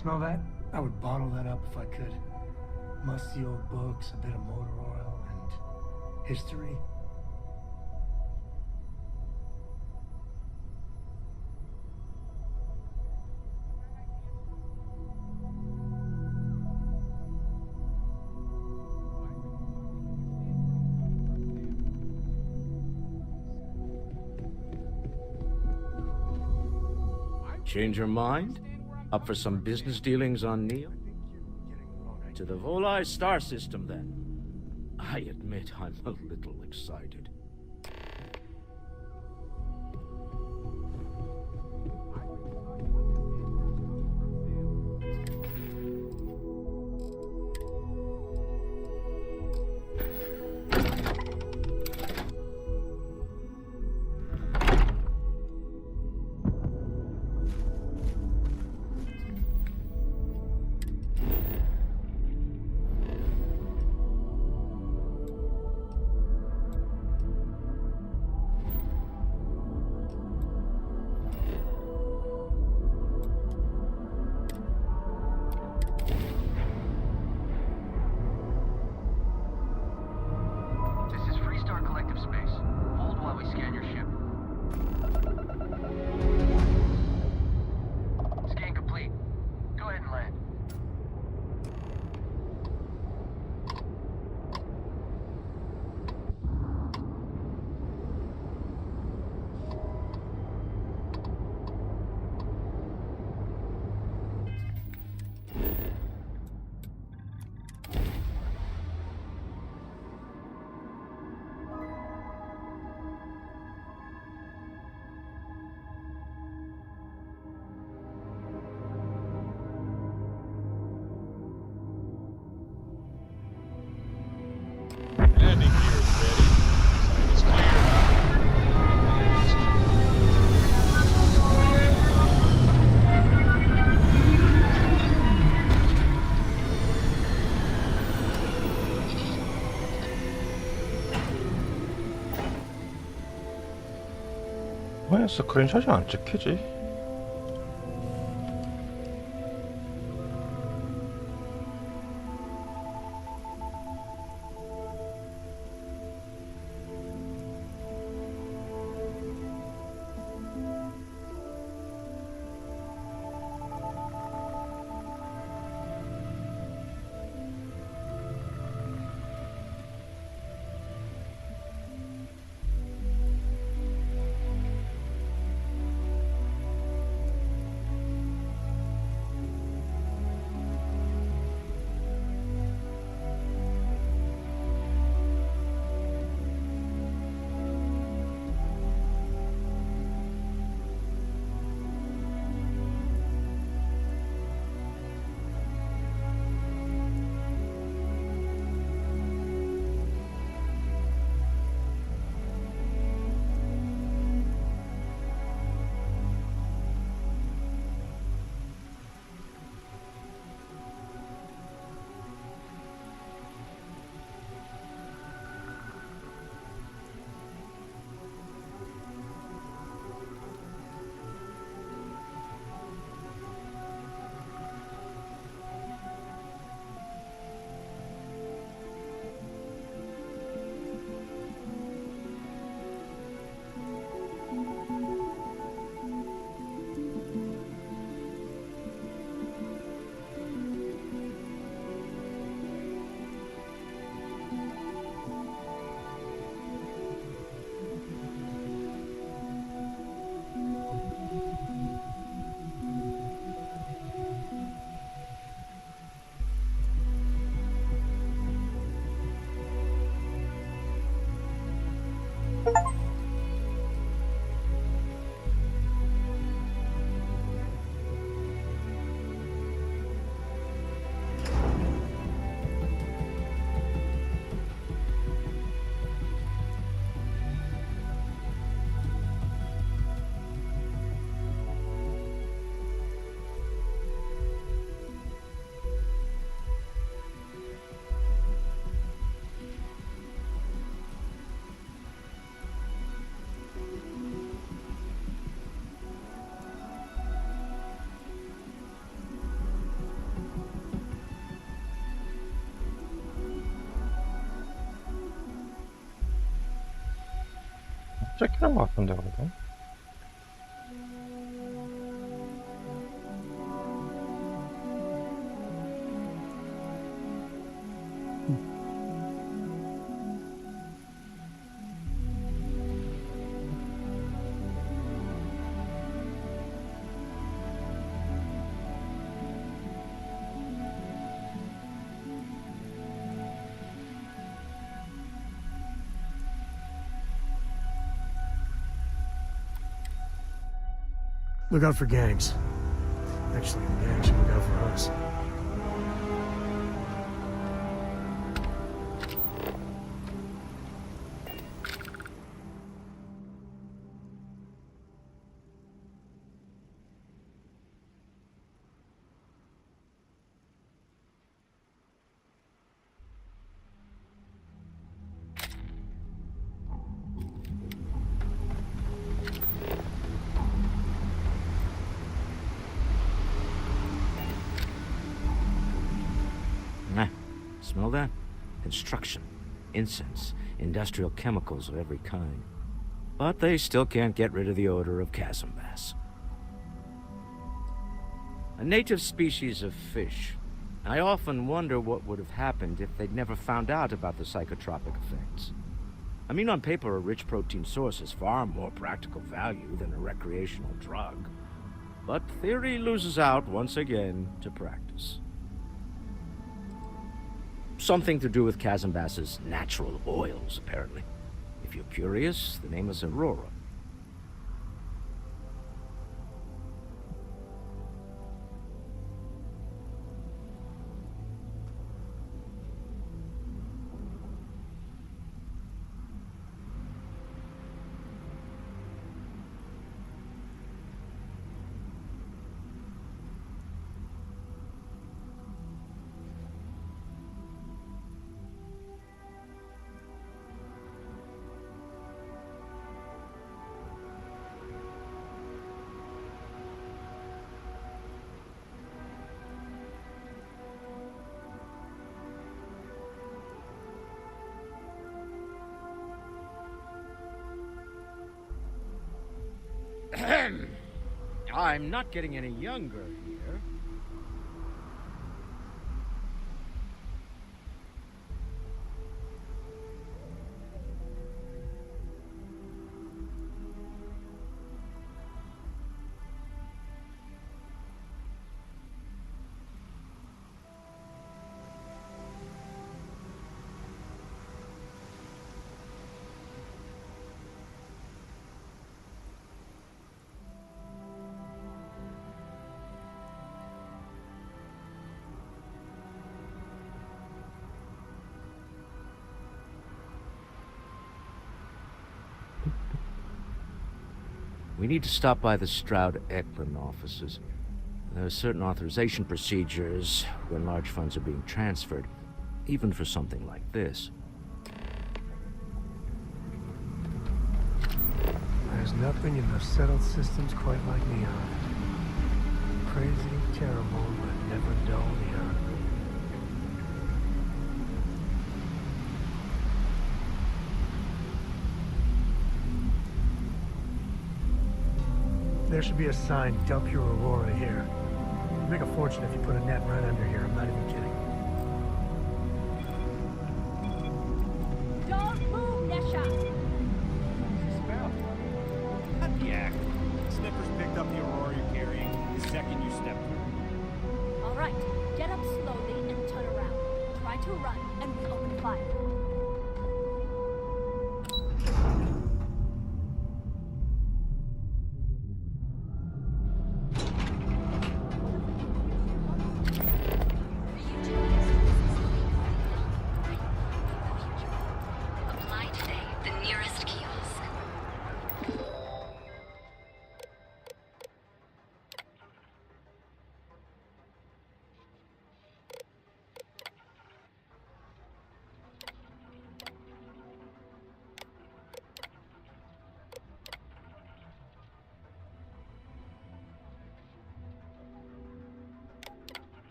Smell that? I would bottle that up if I could. Musty old books, a bit of motor oil, and history. Change your mind? Up for some business dealings on Neo? To the Volai star system, then. I admit I'm a little excited. Landing gear is ready. Site is clear. 왜 스크린샷이 안 찍히지? 찍히는 것 같은데 그래도. Look out for gangs. Actually, the gangs should look out for us. Smell that? Construction, incense, industrial chemicals of every kind. But they still can't get rid of the odor of chasm bass. A native species of fish. I often wonder what would have happened if they'd never found out about the psychotropic effects. I mean, on paper, a rich protein source has far more practical value than a recreational drug. But theory loses out once again to practice. Something to do with chasm bass's natural oils, apparently. If you're curious, the name is Aurora. I'm not getting any younger here. We need to stop by the Stroud-Eklund offices. There are certain authorization procedures when large funds are being transferred, even for something like this. There's nothing in the settled systems quite like neon. Crazy, terrible, but never dull neon. There should be a sign, dump your Aurora here. You'd make a fortune if you put a net right under here, I'm not even kidding. Don't move, Nesha! Smell. Cut the act. Snippers picked up the Aurora you're carrying the second you stepped through. All right, get up slowly and turn around. Try to run, and we open fire.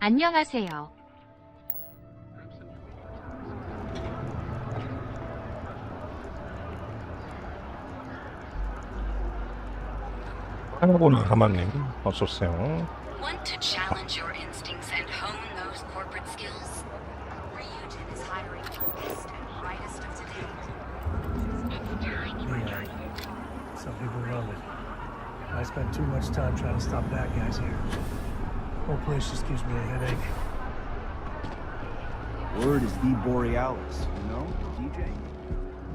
안녕하세요. 하나구나 가만님 어서오세요. Want to challenge your instincts and hone those corporate skills? Ryujin is hiring the best and brightest of today. Yeah, some people love it. I spend too much time trying to stop bad guys here. Whole place just gives me a headache. Word is the Borealis, you know, DJ?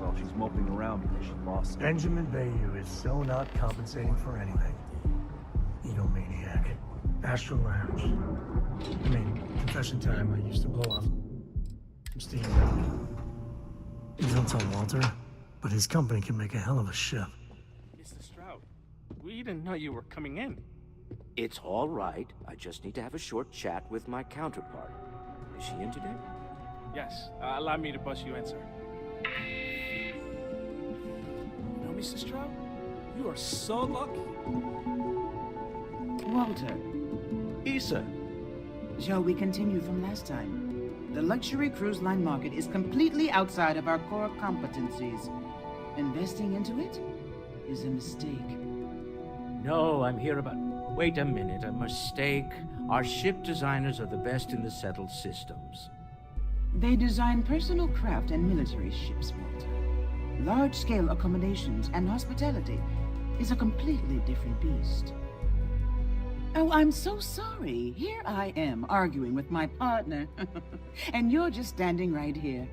Well, she's moping around because she lost something. Benjamin Bayou is so not compensating for anything. Egomaniac. Astral Lounge. I mean, confession time, I used to blow off some steam. You don't tell Walter, but his company can make a hell of a ship. Mr. Stroud, we didn't know you were coming in. It's all right. I just need to have a short chat with my counterpart. Is she in today? Yes, allow me to bust you in, sir. You know, Mr. Stroud, you are so lucky. Walter, Issa, shall we continue from last time? The luxury cruise line market is completely outside of our core competencies. Investing into it is a mistake. No, I'm here about... Wait a minute, a mistake. Our ship designers are the best in the settled systems. They design personal craft and military ships, Walter. Large-scale accommodations and hospitality is a completely different beast. Oh, I'm so sorry. Here I am arguing with my partner. And you're just standing right here.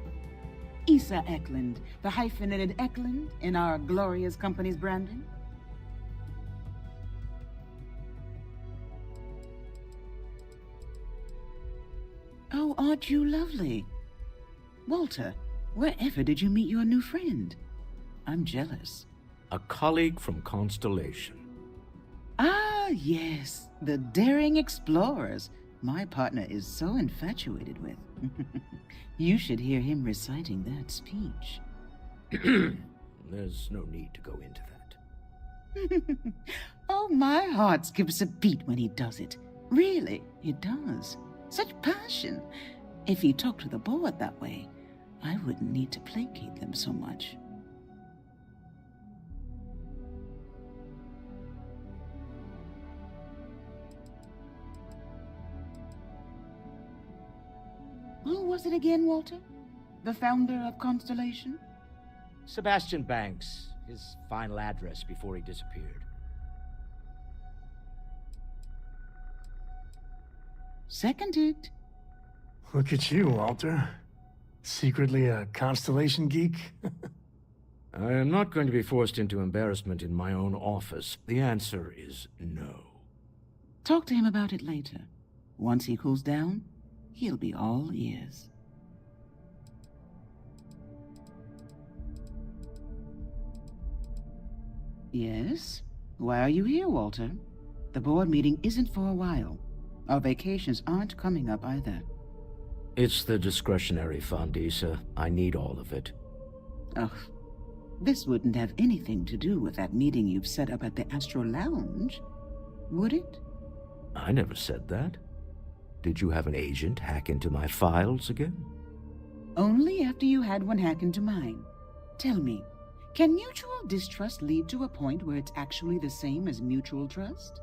Issa Eklund, the hyphenated Eklund in our glorious company's branding. Oh, aren't you lovely? Walter, wherever did you meet your new friend? I'm jealous. A colleague from Constellation. Ah, yes, the daring explorers my partner is so infatuated with. You should hear him reciting that speech. There's no need to go into that. Oh, my heart skips a beat when he does it. Really, it does. Such passion. If he talked to the board that way, I wouldn't need to placate them so much. Who was it again, Walter? The founder of Constellation? Sebastian Banks, his final address before he disappeared. Seconded. Look at you, Walter. Secretly a Constellation geek? I am not going to be forced into embarrassment in my own office. The answer is no. Talk to him about it later. Once he cools down, he'll be all ears. Yes? Why are you here, Walter? The board meeting isn't for a while. Our vacations aren't coming up either. It's the discretionary fund, Issa. I need all of it. Ugh. This wouldn't have anything to do with that meeting you've set up at the Astro Lounge, would it? I never said that. Did you have an agent hack into my files again? Only after you had one hack into mine. Tell me, can mutual distrust lead to a point where it's actually the same as mutual trust?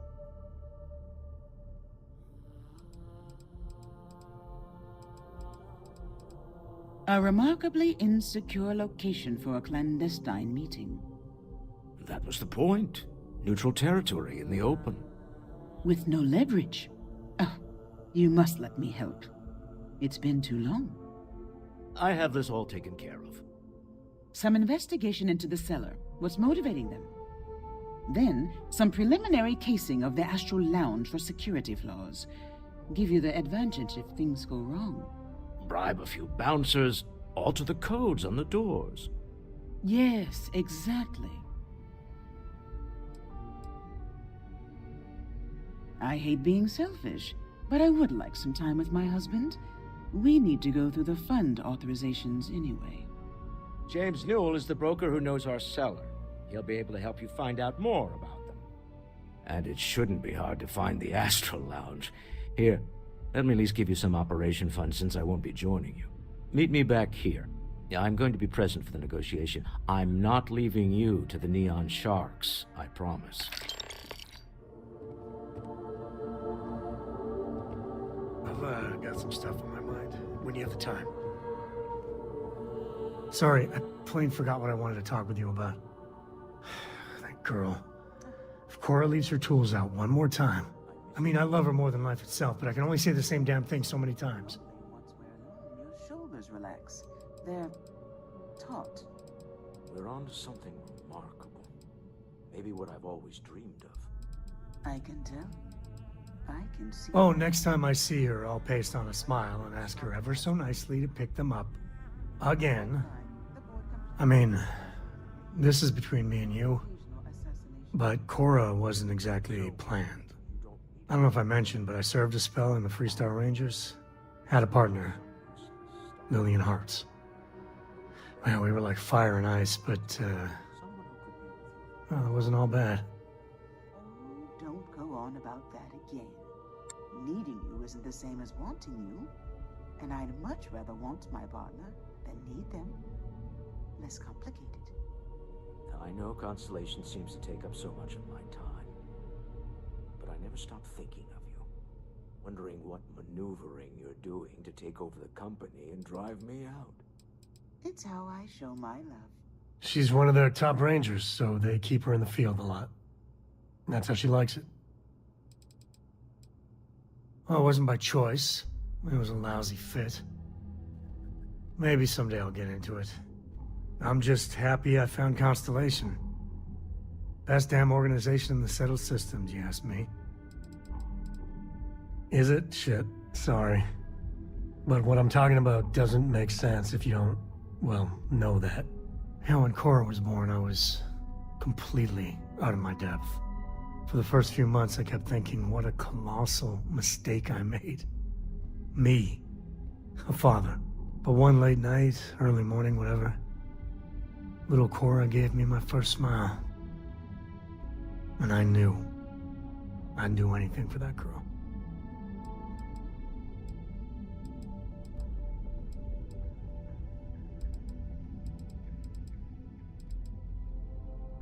A remarkably insecure location for a clandestine meeting. That was the point. Neutral territory in the open. With no leverage. Oh, you must let me help. It's been too long. I have this all taken care of. Some investigation into the cellar. What's motivating them? Then, some preliminary casing of the Astral Lounge for security flaws. Give you the advantage if things go wrong. Bribe a few bouncers, alter the codes on the doors. Yes, exactly. I hate being selfish, but I would like some time with my husband. We need to go through the fund authorizations anyway. James Newell is the broker who knows our cellar. He'll be able to help you find out more about them. And it shouldn't be hard to find the Astral Lounge. Here, Let me at least give you some operation funds since I won't be joining you. Meet me back here. Yeah, I'm going to be present for the negotiation. I'm not leaving you to the Neon Sharks, I promise. I've got some stuff on my mind. When you have the time. Sorry, I plain forgot what I wanted to talk with you about. That girl. If Cora leaves her tools out one more time. I mean, I love her more than life itself, but I can only say the same damn thing so many times. Your shoulders relax. They're taut. We're on to something remarkable. Maybe what I've always dreamed of. I can tell. I can see. Oh, next time I see her, I'll paste on a smile and ask her ever so nicely to pick them up. Again. I mean, this is between me and you, but Cora wasn't exactly planned. I don't know if I mentioned, but I served a spell in the Freestar Rangers. Had a partner, Lillian Hartz. Well, we were like fire and ice, but, well, it wasn't all bad. Oh, don't go on about that again. Needing you isn't the same as wanting you. And I'd much rather want my partner than need them. Less complicated. Now, I know Constellation seems to take up so much of my time, but I never stop thinking of you, wondering what maneuvering you're doing to take over the company and drive me out. It's how I show my love. She's one of their top rangers, so they keep her in the field a lot. That's how she likes it. Well, it wasn't by choice. It was a lousy fit. Maybe someday I'll get into it. I'm just happy I found Constellation. Best damn organization in the settled systems, you ask me. Is it? Shit. Sorry. But what I'm talking about doesn't make sense if you don't, well, know that. You know, when Cora was born, I was completely out of my depth. For the first few months, I kept thinking, what a colossal mistake I made. Me. A father. But one late night, early morning, whatever, little Cora gave me my first smile. And I knew I'd do anything for that girl.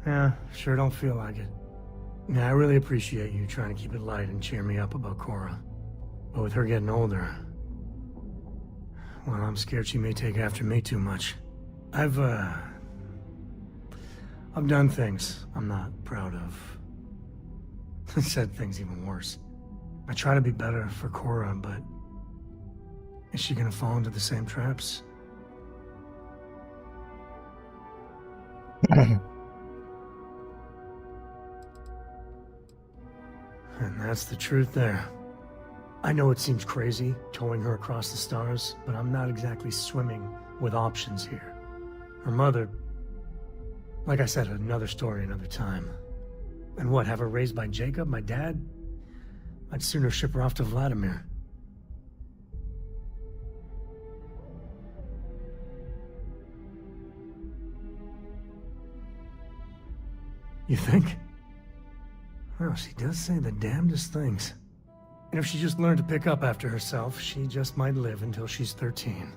Yeah, sure don't feel like it. Yeah, I really appreciate you trying to keep it light and cheer me up about Cora. But with her getting older, well, I'm scared she may take after me too much. I've done things I'm not proud of. Said things even worse. I try to be better for Cora, but is she gonna fall into the same traps? And that's the truth there. I know it seems crazy, towing her across the stars, but I'm not exactly swimming with options here. Her mother, like I said, another story, another time. And what, have her raised by Jacob, my dad? I'd sooner ship her off to Vladimir. You think? Well, she does say the damnedest things. And if she just learned to pick up after herself, she just might live until she's 13.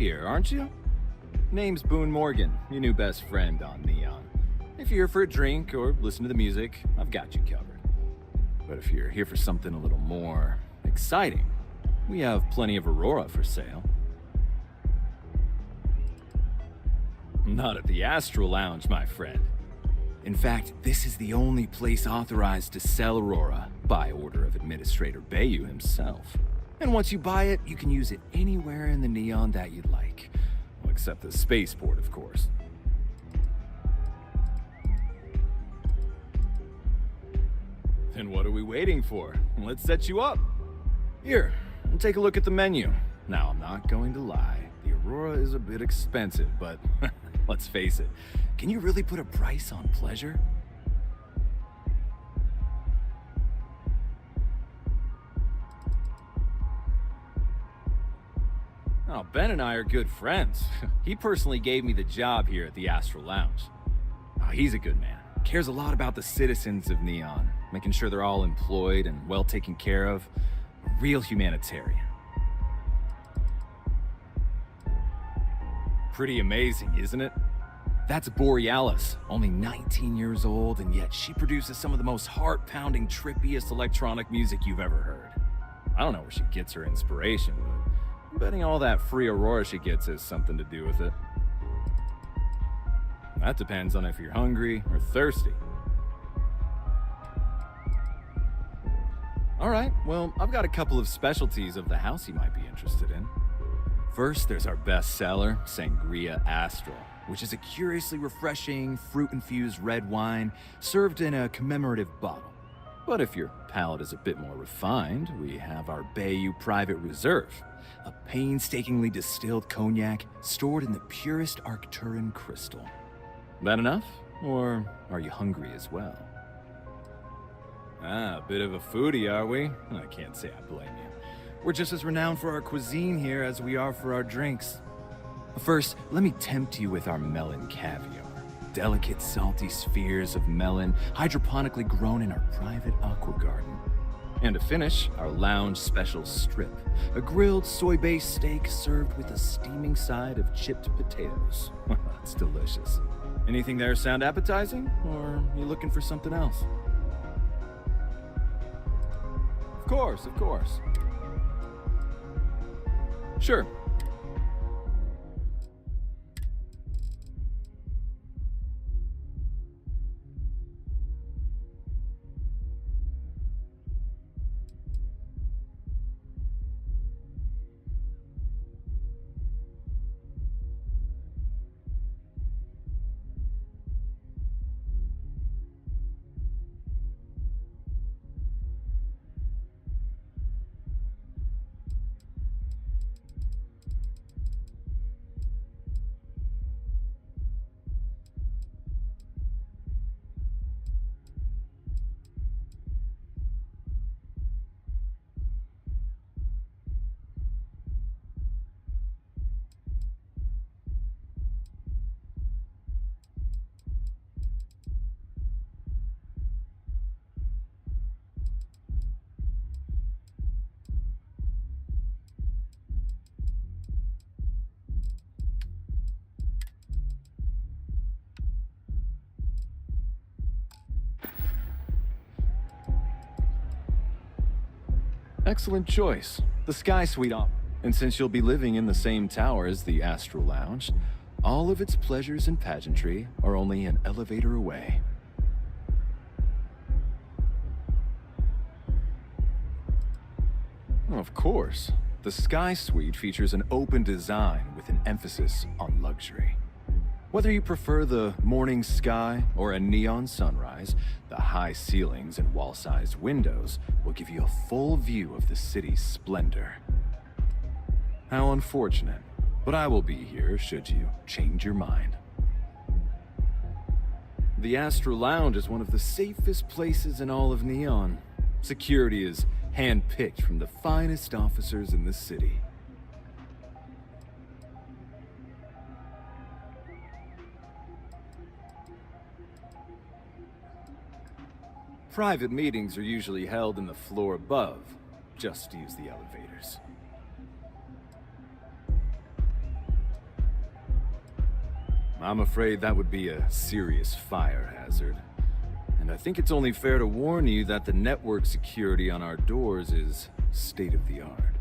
here, aren't you? Name's Boone Morgan, your new best friend on Neon. If you're here for a drink or listen to the music, I've got you covered. But if you're here for something a little more exciting, we have plenty of Aurora for sale. Not at the Astral Lounge, my friend. In fact, this is the only place authorized to sell Aurora by order of Administrator Bayou himself. And once you buy it, you can use it anywhere in the Neon that you'd like. Well, except the spaceport, of course. Then what are we waiting for? Let's set you up. Here, take a look at the menu. Now, I'm not going to lie. The Aurora is a bit expensive, but let's face it. Can you really put a price on pleasure? Oh, Ben and I are good friends. He personally gave me the job here at the Astral Lounge. Oh, he's a good man. Cares a lot about the citizens of Neon, making sure they're all employed and well taken care of. A real humanitarian. Pretty amazing, isn't it? That's Borealis, only 19 years old, and yet she produces some of the most heart-pounding, trippiest electronic music you've ever heard. I don't know where she gets her inspiration, but I'm betting all that free Aurora she gets has something to do with it. That depends on if you're hungry or thirsty. Alright, well, I've got a couple of specialties of the house you might be interested in. First, there's our best seller, Sangria Astral, which is a curiously refreshing, fruit-infused red wine served in a commemorative bottle. But if your palate is a bit more refined, we have our Bayou Private Reserve, a painstakingly distilled cognac stored in the purest Arcturan crystal. That enough? Or are you hungry as well? Ah, a bit of a foodie, are we? I can't say I blame you. We're just as renowned for our cuisine here as we are for our drinks. First, let me tempt you with our melon caviar. Delicate, salty spheres of melon, hydroponically grown in our private aqua garden. And to finish, our lounge special strip, a grilled soy-based steak served with a steaming side of chipped potatoes. It's delicious. Anything there sound appetizing, or are you looking for something else? Of course, of course. Sure. Excellent choice. The Sky Suite op. And since you'll be living in the same tower as the Astral Lounge, all of its pleasures and pageantry are only an elevator away. Of course. The Sky Suite features an open design with an emphasis on luxury. Whether you prefer the morning sky or a neon sunrise, the high ceilings and wall-sized windows will give you a full view of the city's splendor. How unfortunate, but I will be here should you change your mind. The Astral Lounge is one of the safest places in all of Neon. Security is hand-picked from the finest officers in the city. Private meetings are usually held in the floor above. Just use the elevators. I'm afraid that would be a serious fire hazard. And I think it's only fair to warn you that the network security on our doors is state-of-the-art.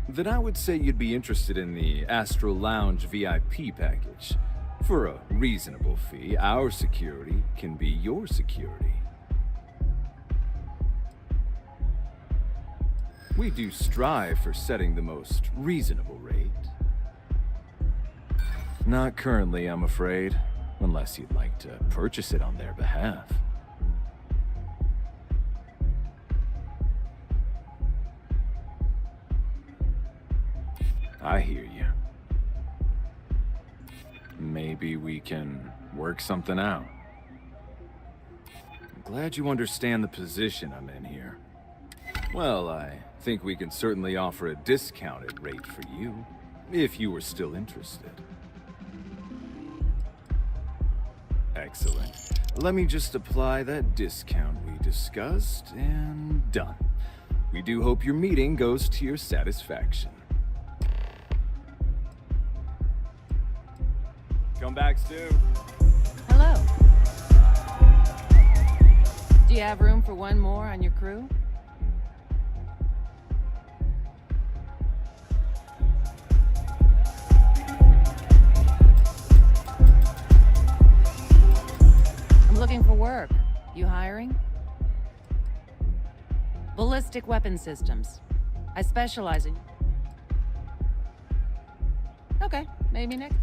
Then I would say you'd be interested in the Astral Lounge VIP package. For a reasonable fee, our security can be your security. We do strive for setting the most reasonable rate. Not currently, I'm afraid, unless you'd like to purchase it on their behalf. I hear you. Maybe we can work something out. I'm glad you understand the position I'm in here. Well, I think we can certainly offer a discounted rate for you, if you were still interested. Excellent. Let me just apply that discount we discussed, and done. We do hope your meeting goes to your satisfaction. Come back, Stu. Hello. Do you have room for one more on your crew? I'm looking for work. You hiring? Ballistic weapon systems. I specialize in... Okay, maybe next.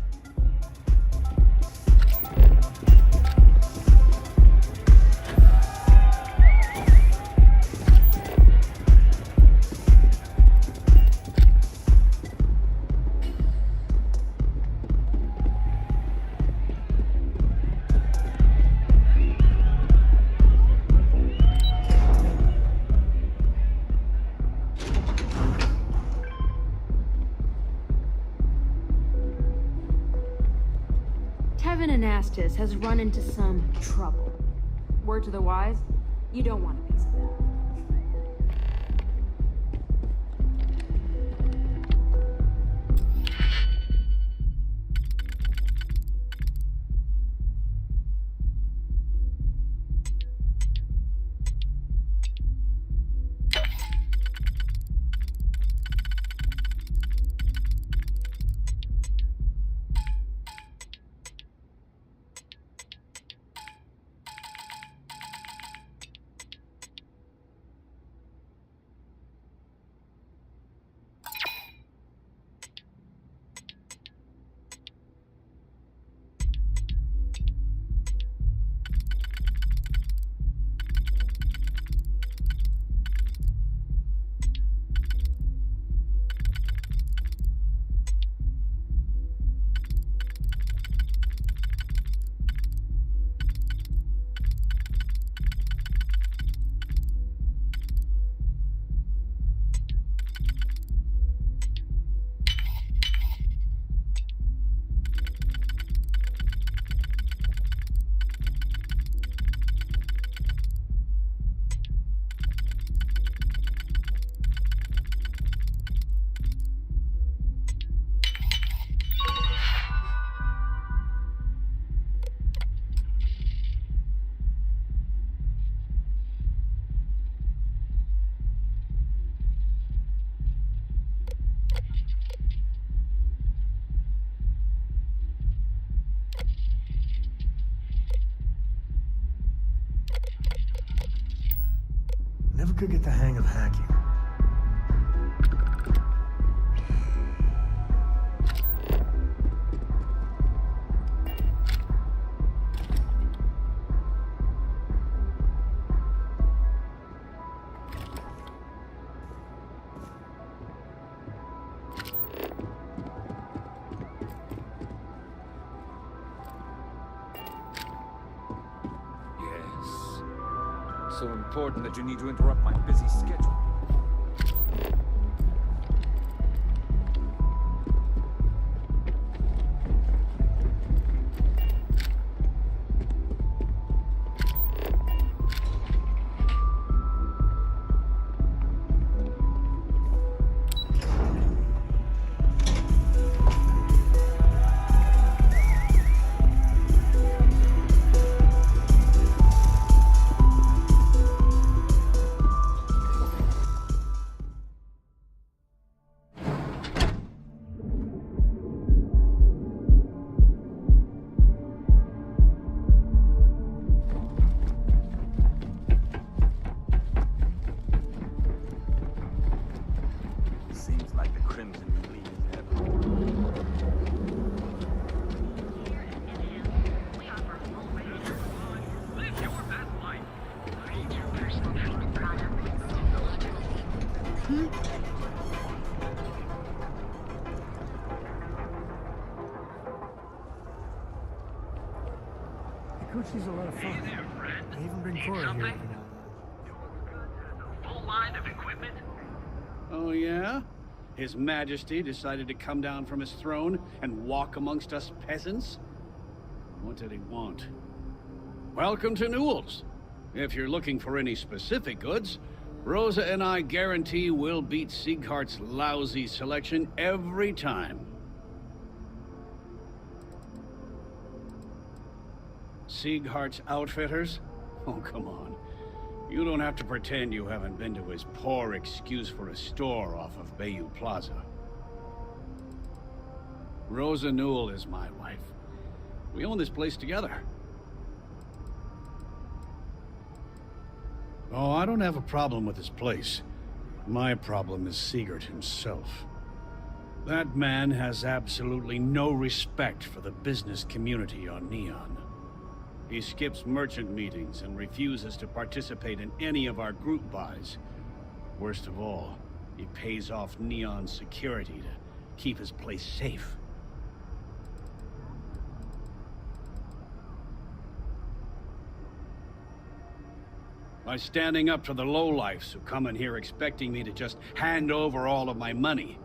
Anastas has run into some trouble. Word to the wise, you don't want a piece of that. Never could get the hang of hacking. So important that you need to interrupt my busy schedule. Seems like the Crimson Fleet is everywhere. Live your best life. Create your personal cleaning product technologically. The Coochie's a lot of fun. They even bring Cora here every now and then. Full line of equipment? Oh, yeah? His Majesty decided to come down from his throne and walk amongst us peasants? What did he want? Welcome to Newell's. If you're looking for any specific goods, Rosa and I guarantee we'll beat Sieghart's lousy selection every time. Sieghart's Outfitters? Oh, come on. You don't have to pretend you haven't been to his poor excuse for a store off of Bayou Plaza. Rosa Newell is my wife. We own this place together. Oh, I don't have a problem with this place. My problem is Siegert himself. That man has absolutely no respect for the business community on Neon. He skips merchant meetings and refuses to participate in any of our group buys. Worst of all, he pays off Neon security to keep his place safe. By standing up to the lowlifes who come in here expecting me to just hand over all of my money,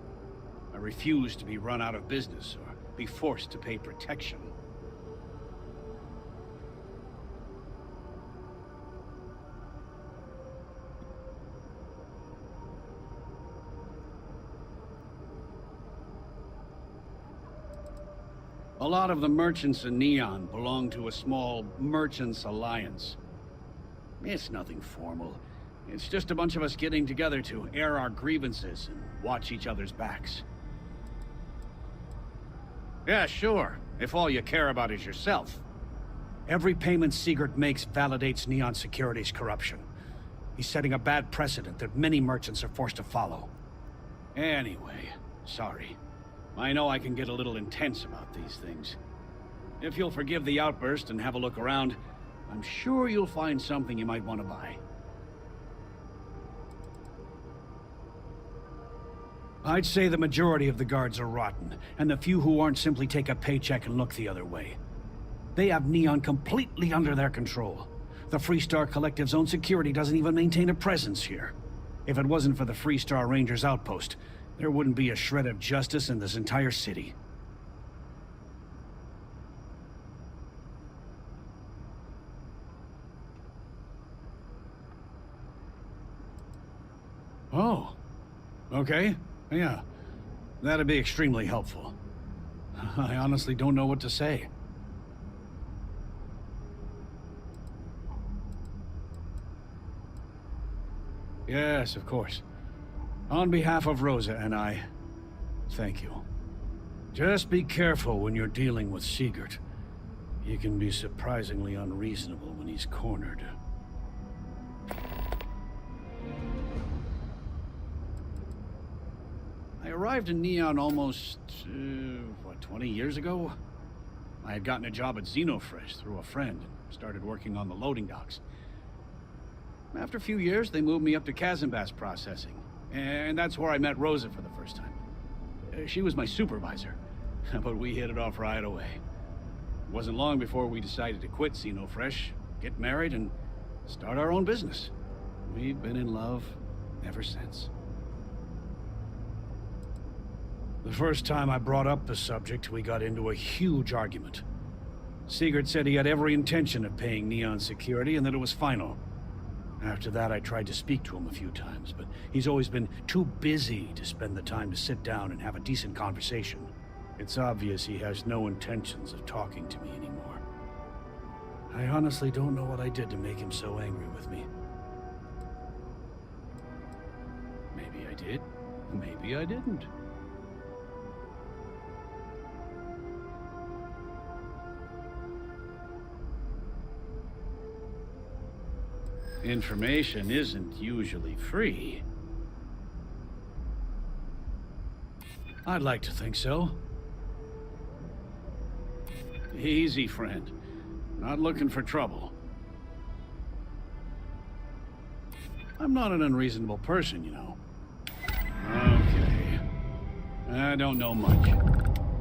I refuse to be run out of business or be forced to pay protection. A lot of the merchants in Neon belong to a small merchants alliance. It's nothing formal. It's just a bunch of us getting together to air our grievances and watch each other's backs. Yeah, sure, if all you care about is yourself. Every payment Siegert makes validates Neon Security's corruption. He's setting a bad precedent that many merchants are forced to follow. Anyway, sorry. I know I can get a little intense about these things. If you'll forgive the outburst and have a look around, I'm sure you'll find something you might want to buy. I'd say the majority of the guards are rotten, and the few who aren't simply take a paycheck and look the other way. They have Neon completely under their control. The Freestar Collective's own security doesn't even maintain a presence here. If it wasn't for the Freestar Rangers outpost, there wouldn't be a shred of justice in this entire city. Oh. Okay. Yeah. That'd be extremely helpful. I honestly don't know what to say. Yes, of course. On behalf of Rosa and I, thank you. Just be careful when you're dealing with Siegert. He can be surprisingly unreasonable when he's cornered. I arrived in Neon almost, 20 years ago? I had gotten a job at Xenofresh through a friend and started working on the loading docks. After a few years, they moved me up to Kazanbas processing, and that's where I met Rosa for the first time. She was my supervisor, but we hit it off right away. It wasn't long before we decided to quit Xenofresh, get married, and start our own business. We've been in love ever since. The first time I brought up the subject, we got into a huge argument. Siegert said he had every intention of paying Neon security and that it was final. After that, I tried to speak to him a few times, but he's always been too busy to spend the time to sit down and have a decent conversation. It's obvious he has no intentions of talking to me anymore. I honestly don't know what I did to make him so angry with me. Maybe I did, maybe I didn't. Information isn't usually free. I'd like to think so. Easy, friend. Not looking for trouble. I'm not an unreasonable person, you know. Okay. I don't know much.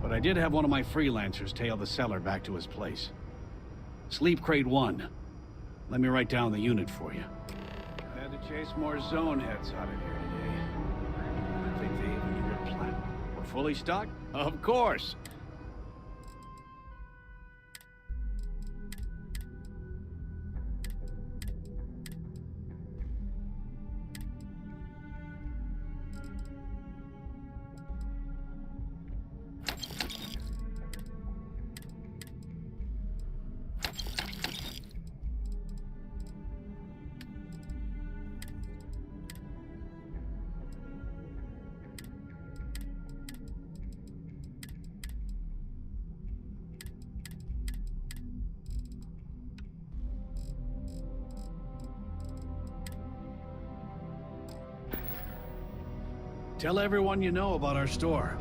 But I did have one of my freelancers tail the seller back to his place. Sleep Crate 1. Let me write down the unit for you. Had to chase more zone heads out of here today. I think they even knew your plan. We're fully stocked? Of course. Tell everyone you know about our store.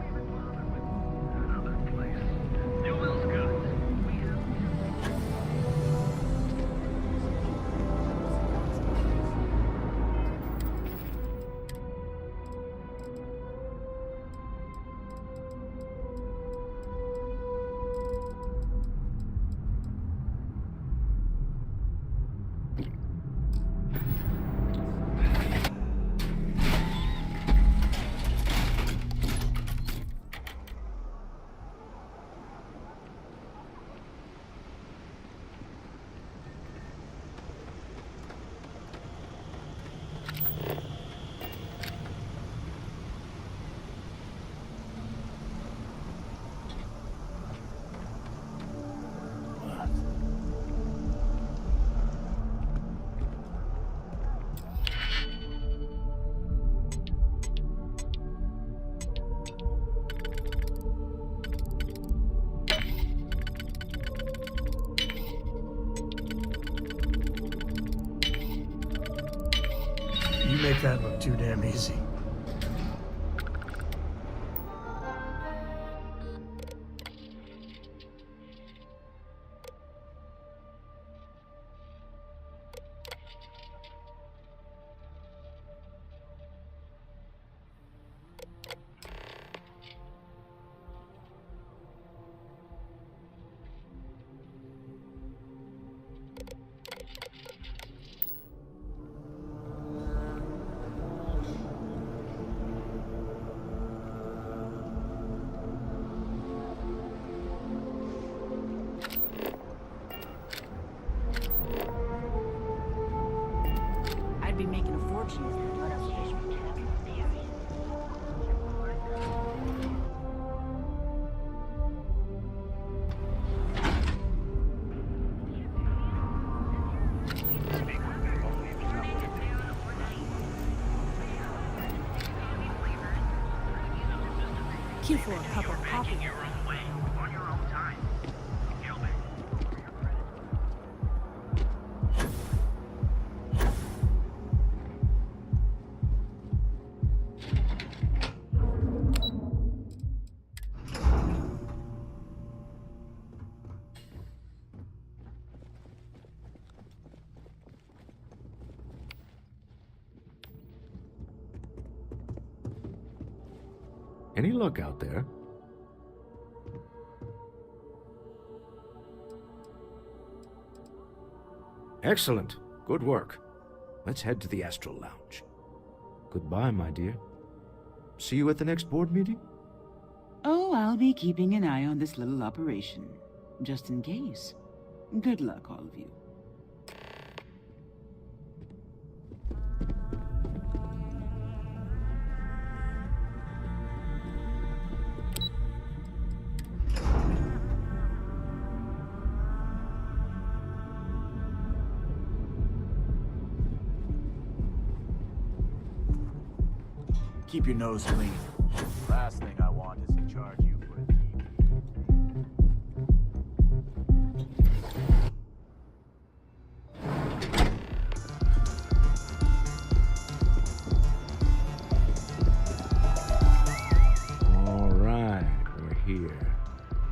You make that look too damn easy. I'd be making a fortune. Queue for a cup of coffee. Any luck out there? Excellent. Good work. Let's head to the Astral Lounge. Goodbye, my dear. See you at the next board meeting? Oh, I'll be keeping an eye on this little operation, just in case. Good luck, all of you. Keep your nose clean. Last thing I want is to charge you for a thief. All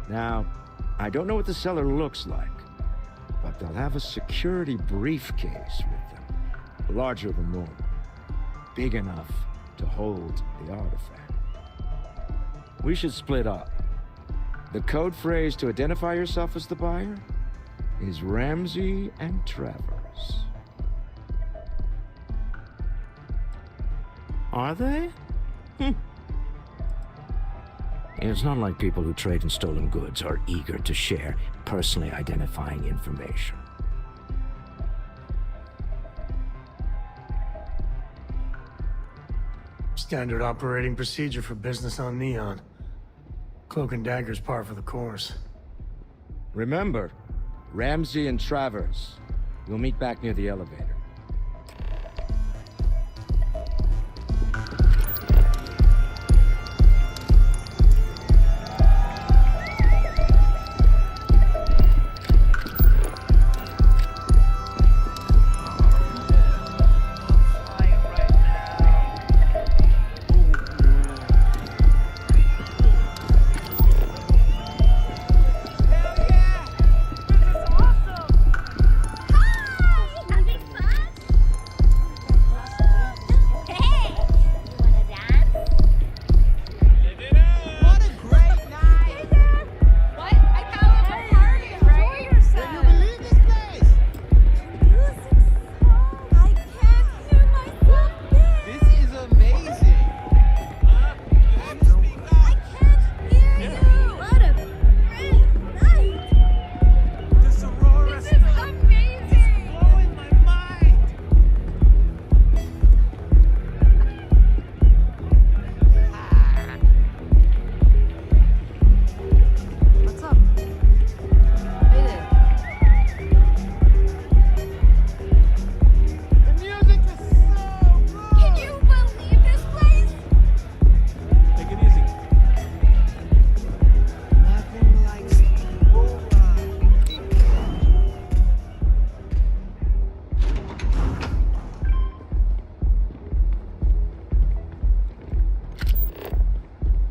Now, I don't know what the cellar looks like, but they'll have a security briefcase with them, larger than normal, big enough to hold the artifact. We should split up. The code phrase to identify yourself as the buyer is Ramsey and Travers. Are they? It's not like people who trade in stolen goods are eager to share personally identifying information. Standard operating procedure for business on Neon. Cloak and dagger's par for the course. Remember, Ramsey and Travers. We'll meet back near the elevator.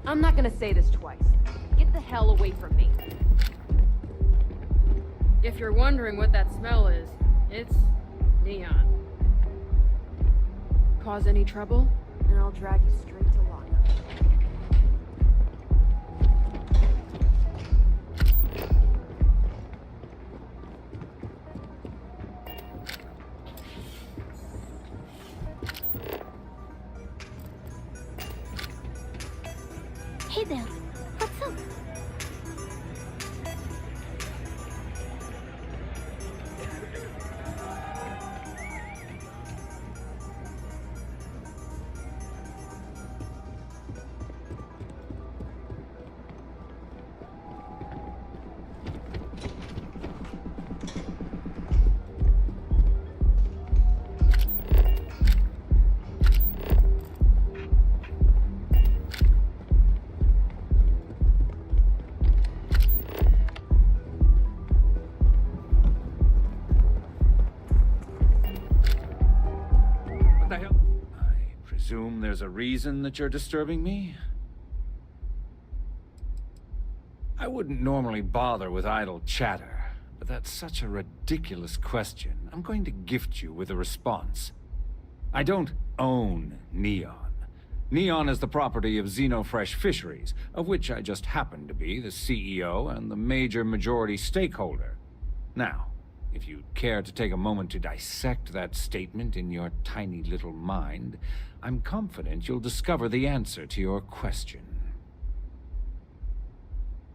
I'm not gonna say this twice. Get the hell away from me. If you're wondering what that smell is, it's neon. Cause any trouble, and I'll drag you straight to lockup. Hey there, what's up? Presume there's a reason that you're disturbing me? I wouldn't normally bother with idle chatter, but that's such a ridiculous question. I'm going to gift you with a response. I don't own Neon. Neon is the property of Xenofresh Fisheries, of which I just happen to be the CEO and the major majority stakeholder. Now, if you'd care to take a moment to dissect that statement in your tiny little mind, I'm confident you'll discover the answer to your question.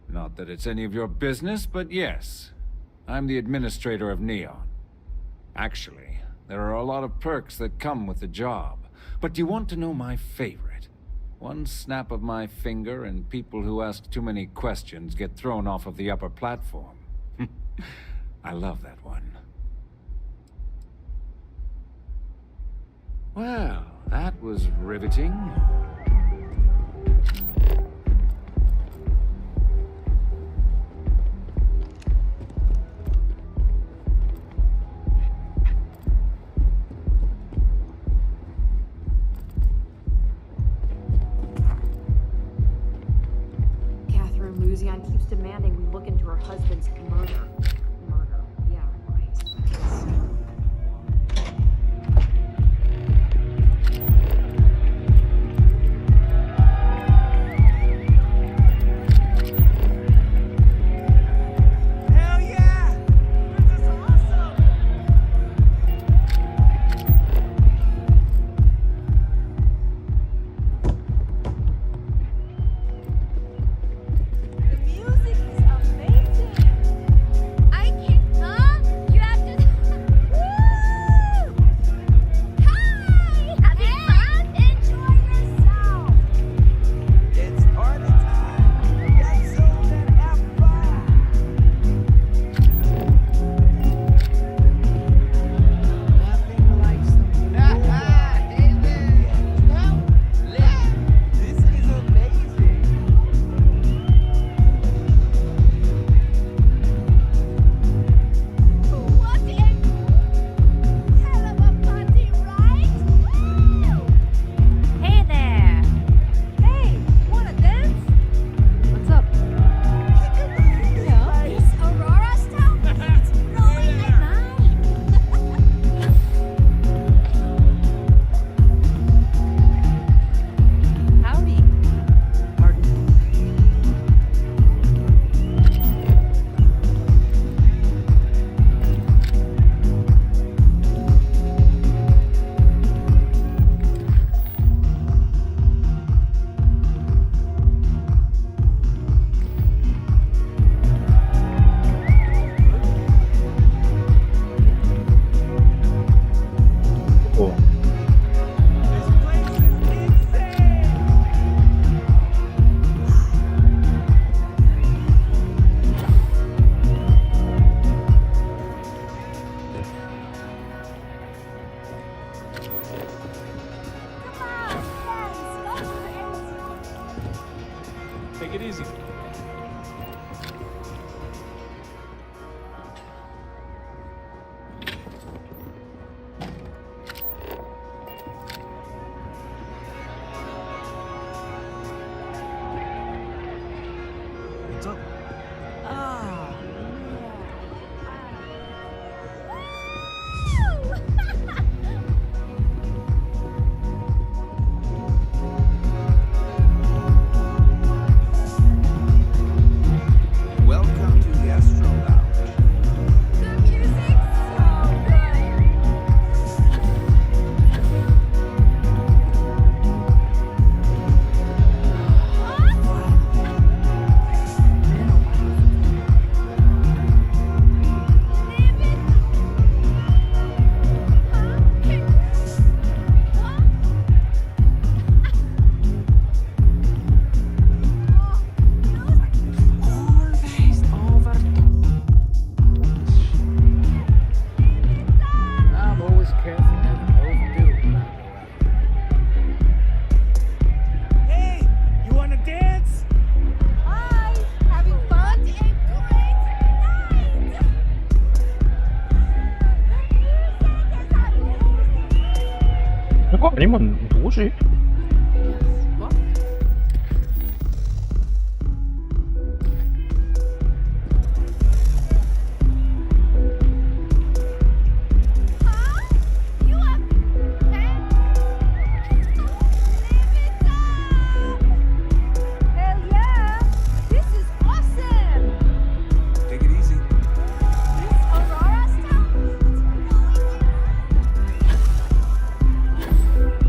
Not that it's any of your business, but yes, I'm the administrator of Neon. Actually, there are a lot of perks that come with the job, but do you want to know my favorite? One snap of my finger and people who ask too many questions get thrown off of the upper platform. I love that one. Well, that was riveting. Luzion keeps demanding we look into her husband's murder. Murder. Yeah, right. Take it easy. What's up? Welcome to the Astro Lounge. The music's so good. I'm always careful never to overdo it when I go out. Hey, you wanna dance? Hi, having fun? A great night! 이거 아니면 누구지? Hell yeah! This is awesome! Take it easy. This Aurora stuff? It's really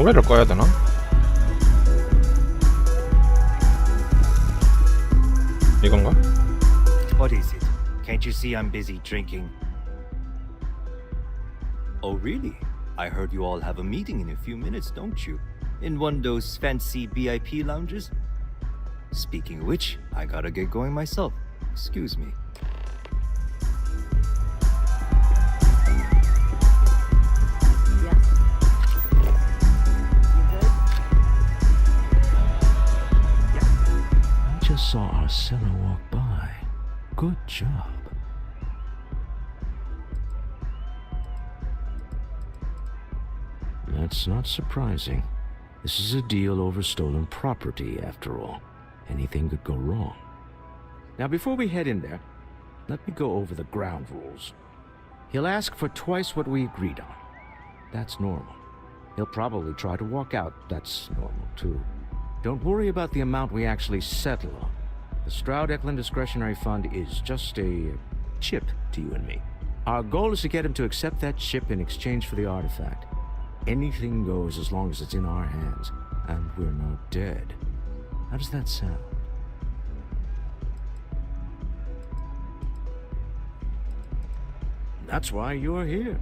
노래를 꺼야 되나? 이건가? What is it? Can't you see I'm busy drinking? Oh, really? I heard you all have a meeting in a few minutes, don't you? In one of those fancy VIP lounges? Speaking of which, I gotta get going myself. Excuse me. I just saw Arcella walk by. Good job. That's not surprising. This is a deal over stolen property, after all. Anything could go wrong. Now, before we head in there, let me go over the ground rules. He'll ask for twice what we agreed on. That's normal. He'll probably try to walk out. That's normal, too. Don't worry about the amount we actually settle on. The Stroud-Eklund Discretionary Fund is just a chip to you and me. Our goal is to get him to accept that chip in exchange for the artifact. Anything goes as long as it's in our hands, and we're not dead. How does that sound? That's why you're here.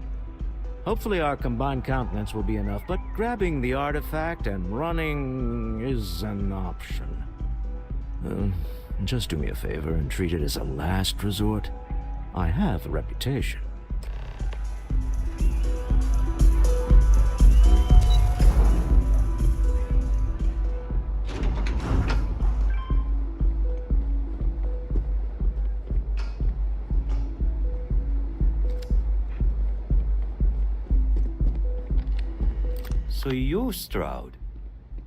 Hopefully our combined countenance will be enough, but grabbing the artifact and running is an option. Just do me a favor and treat it as a last resort. I have a reputation. So you're Stroud.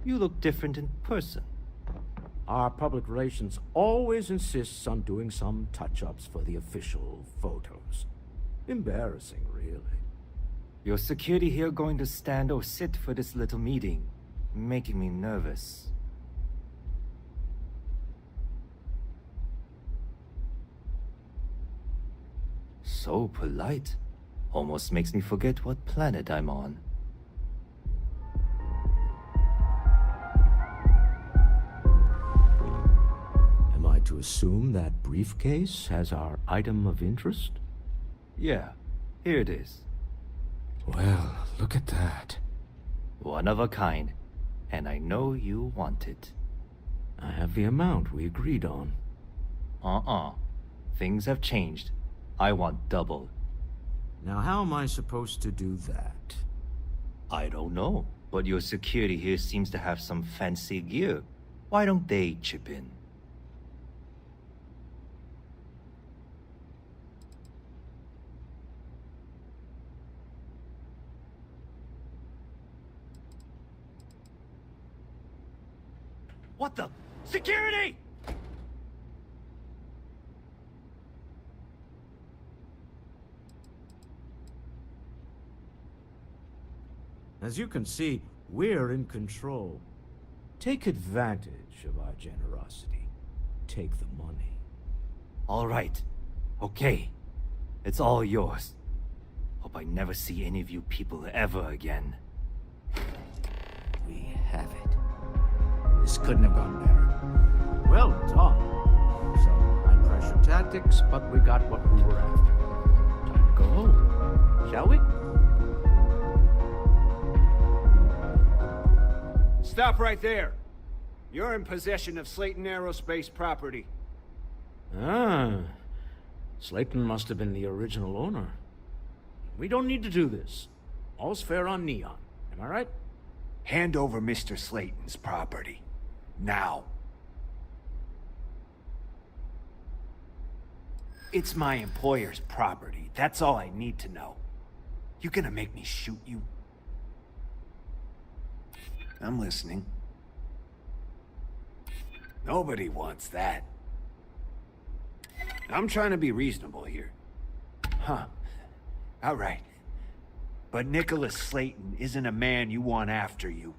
You look different in person. Our public relations always insists on doing some touch-ups for the official photos. Embarrassing, really. Your security here going to stand or sit for this little meeting, making me nervous. So polite. Almost makes me forget what planet I'm on. To assume that briefcase has our item of interest? Yeah, here it is. Well, look at that. One of a kind, and I know you want it. I have the amount we agreed on. Things have changed. I want double. Now how am I supposed to do that? I don't know, but your security here seems to have some fancy gear. Why don't they chip in? What the? Security! As you can see, we're in control. Take advantage of our generosity. Take the money. All right. Okay. It's all yours. Hope I never see any of you people ever again. We have it. This couldn't have gone better. Well done. Some high-pressure tactics, but we got what we were after. Time to go home, shall we? Stop right there. You're in possession of Slayton Aerospace property. Ah. Slayton must have been the original owner. We don't need to do this. All's fair on Neon. Am I right? Hand over Mr. Slayton's property. Now. It's my employer's property. That's all I need to know. You gonna make me shoot you? I'm listening. Nobody wants that. I'm trying to be reasonable here. Huh. All right. But Nicholas Slayton isn't a man you want after you.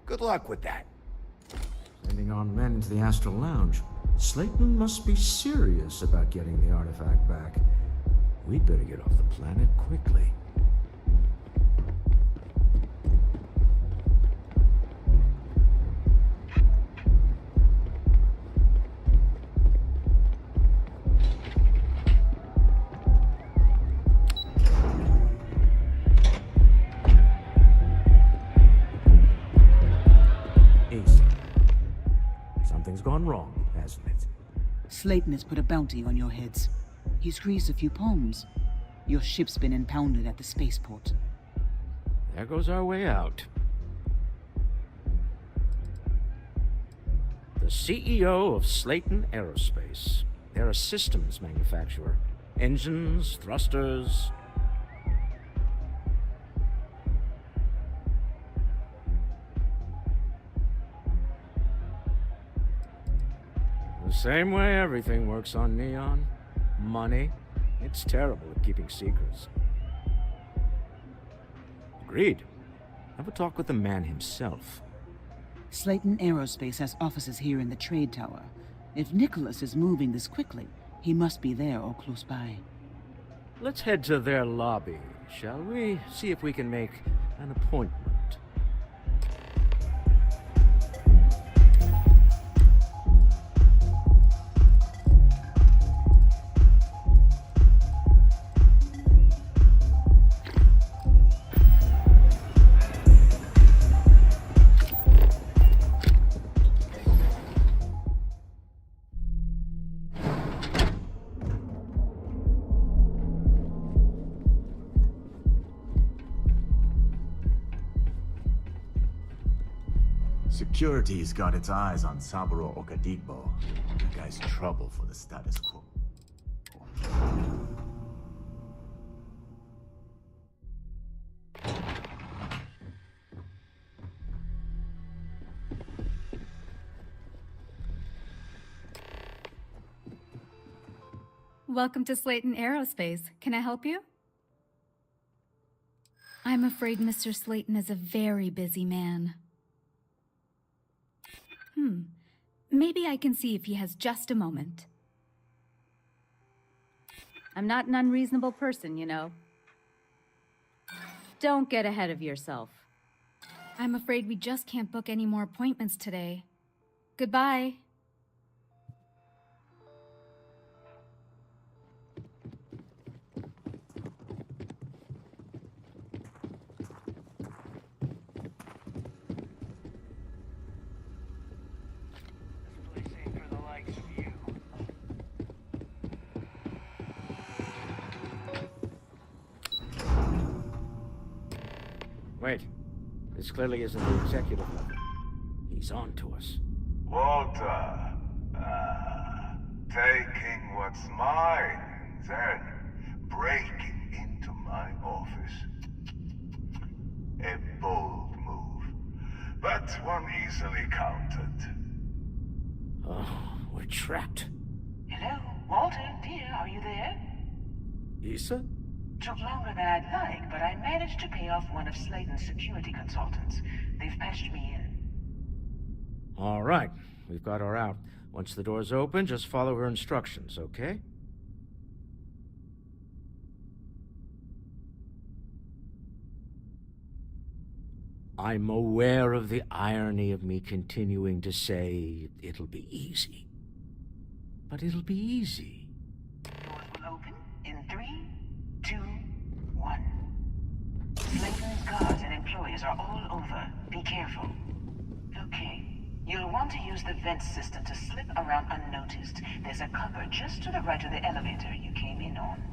Good luck with that. Sending our men into the Astral Lounge. Slayton must be serious about getting the artifact back. We'd better get off the planet quickly. gone wrong, hasn't it? Slayton has put a bounty on your heads. He's greased a few palms. Your ship's been impounded at the spaceport. There goes our way out. The CEO of Slayton Aerospace. They're a systems manufacturer. Engines, thrusters. The same way everything works on Neon. Money. It's terrible at keeping secrets. Agreed. Have a talk with the man himself. Slayton Aerospace has offices here in the trade tower. If Nicholas is moving this quickly, he must be there or close by. Let's head to their lobby, shall we? See if we can make an appointment. Security's got its eyes on Saburo Okadipo. The guy's trouble for the status quo. Welcome to Slayton Aerospace. Can I help you? I'm afraid Mr. Slayton is a very busy man. Maybe I can see if he has just a moment. I'm not an unreasonable person, you know. Don't get ahead of yourself. I'm afraid we just can't book any more appointments today. Goodbye. Wait. This clearly isn't the executive level. He's on to us. Walter. Taking what's mine, then breaking into my office. A bold move, but one easily countered. Oh, we're trapped. Hello, Walter, dear, are you there? Issa? Took longer than I'd like, but I managed to pay off one of Slayton's security consultants. They've patched me in. All right. We've got her out. Once the door's open, just follow her instructions, okay? I'm aware of the irony of me continuing to say it'll be easy. But it'll be easy. Doors will open in 3, 2, 1. Slayton's guards and employees are all over. Be careful. Okay. You'll want to use the vent system to slip around unnoticed. There's a cupboard just to the right of the elevator you came in on.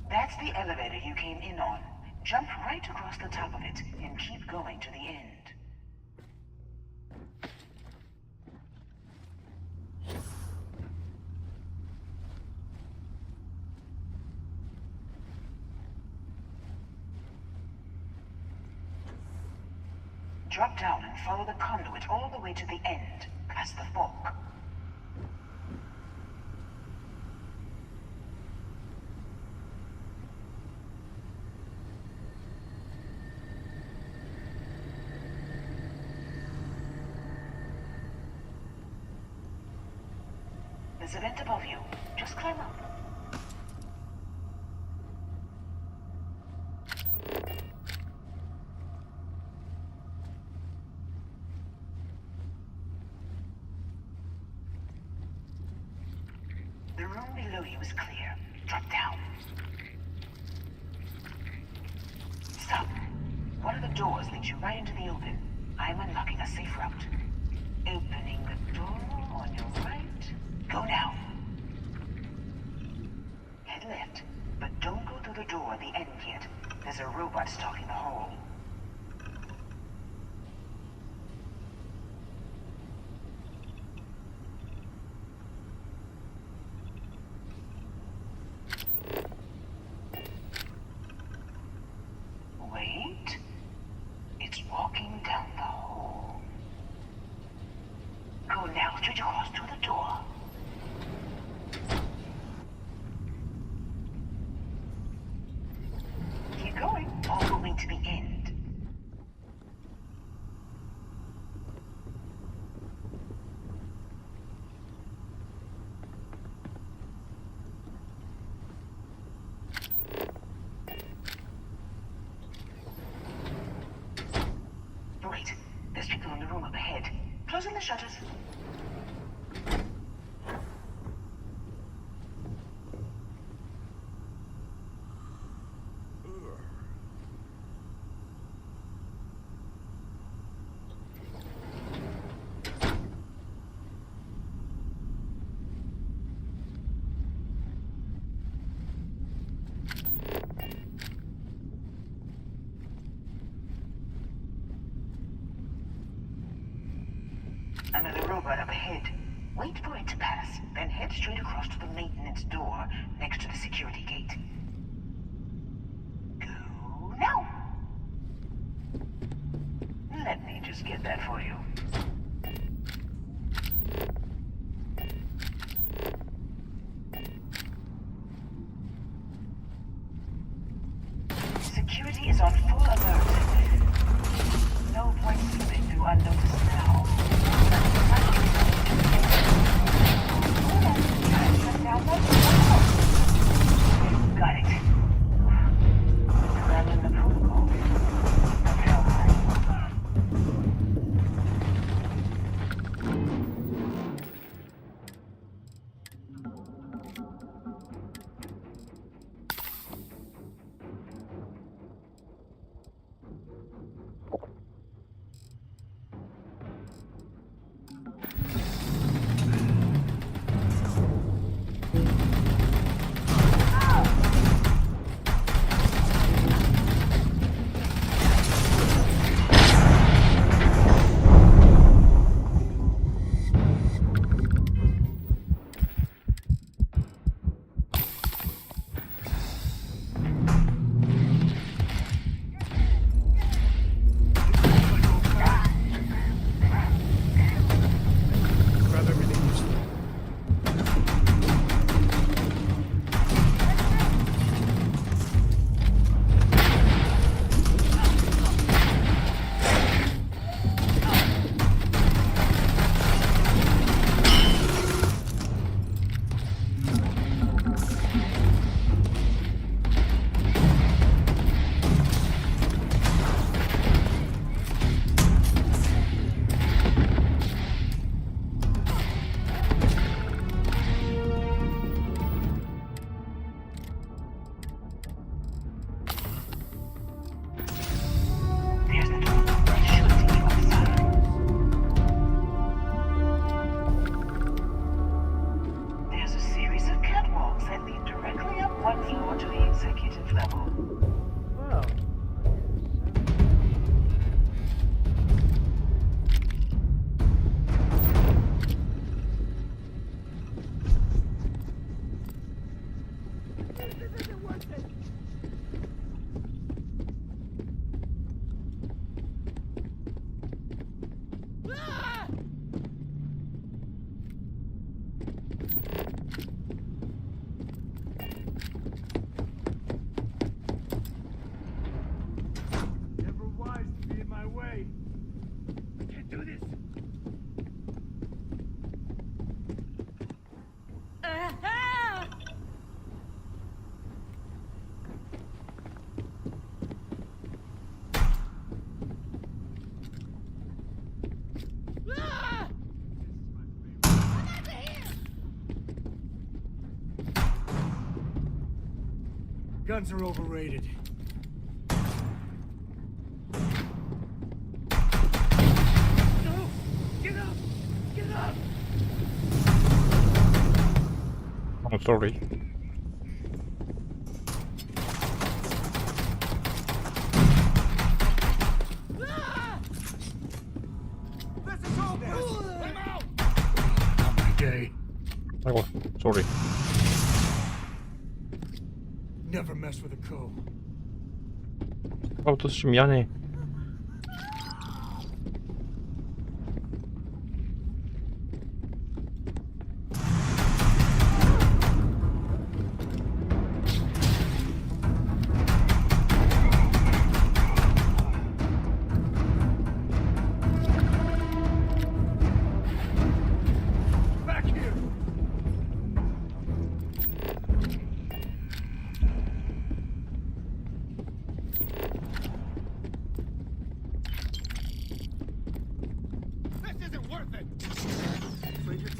That's the elevator you came in on. Jump right across the top of it and keep going to the end. Drop down and follow the conduit all the way to the end, past the fork. There's a vent above you. Just climb up. The room below you is clear. Drop down. Stop. One of the doors leads you right into the open. I'm unlocking a safe route. Opening the door on your right. Go now. Head left, but don't go through the door at the end yet. There's a robot stalking the hall. Wait. It's walking down the hall. Go now, straight across to the door. Keep going, all the way to the end. Wait, there's people in the room up ahead. Closing the shutters. Another robot up ahead. Wait for it to pass, then head straight across to the maintenance door next to the security gate. Go now! Let me just get that for you. Security is on full alert. No point slipping through unnoticed now. Got it. Abandon the protocol. Guns are overrated. No! Get up! Get up! Oh, sorry. 아이고, sorry. Never mess with a co. 아까부터 좀 미안해.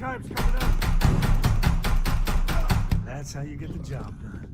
Time's coming up. That's how you get the job done.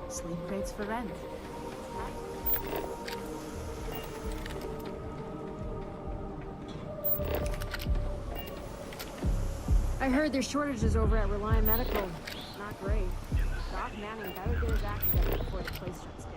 Sleep crates for rent. I heard there's shortages over at Reliant Medical. Not great. Doc Manning better get his act together before the place shuts down.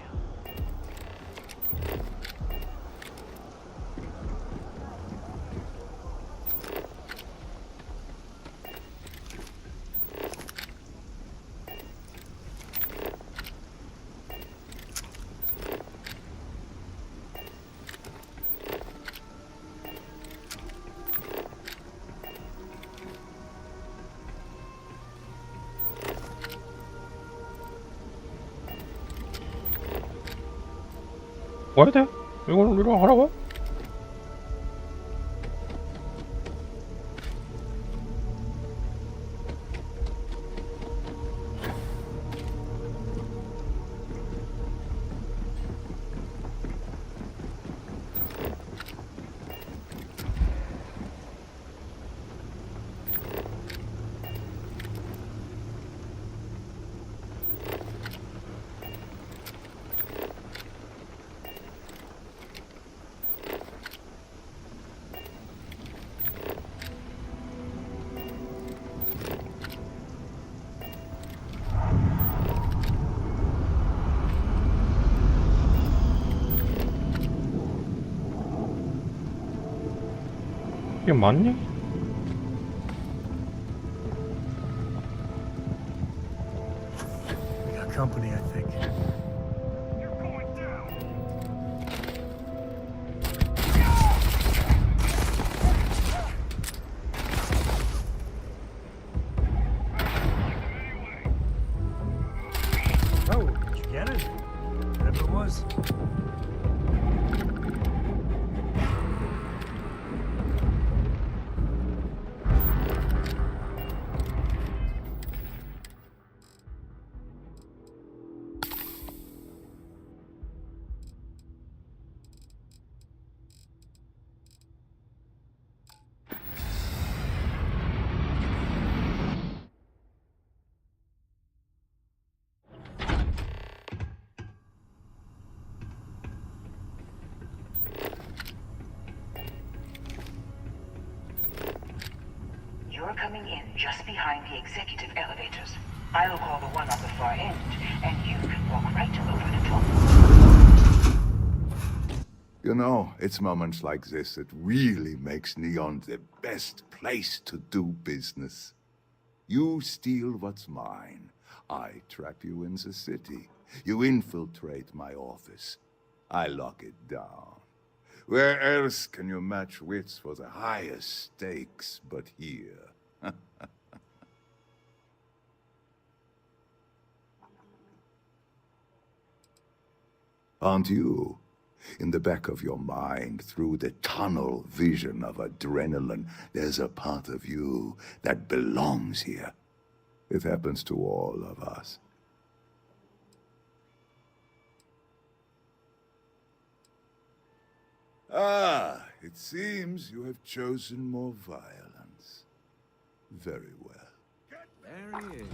와야 돼? 이거 하라고? 이게 맞니? We got company, I think. Oh, did you get it? Whatever it was. You're coming in just behind the executive elevators. I'll call the one on the far end, and you can walk right over the top. You know, it's moments like this that really makes Neon the best place to do business. You steal what's mine. I trap you in the city. You infiltrate my office. I lock it down. Where else can you match wits for the highest stakes but here? Aren't you? In the back of your mind, through the tunnel vision of adrenaline, there's a part of you that belongs here. It happens to all of us. Ah, it seems you have chosen more violence. Very well. There he is.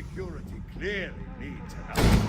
security clearly needs help.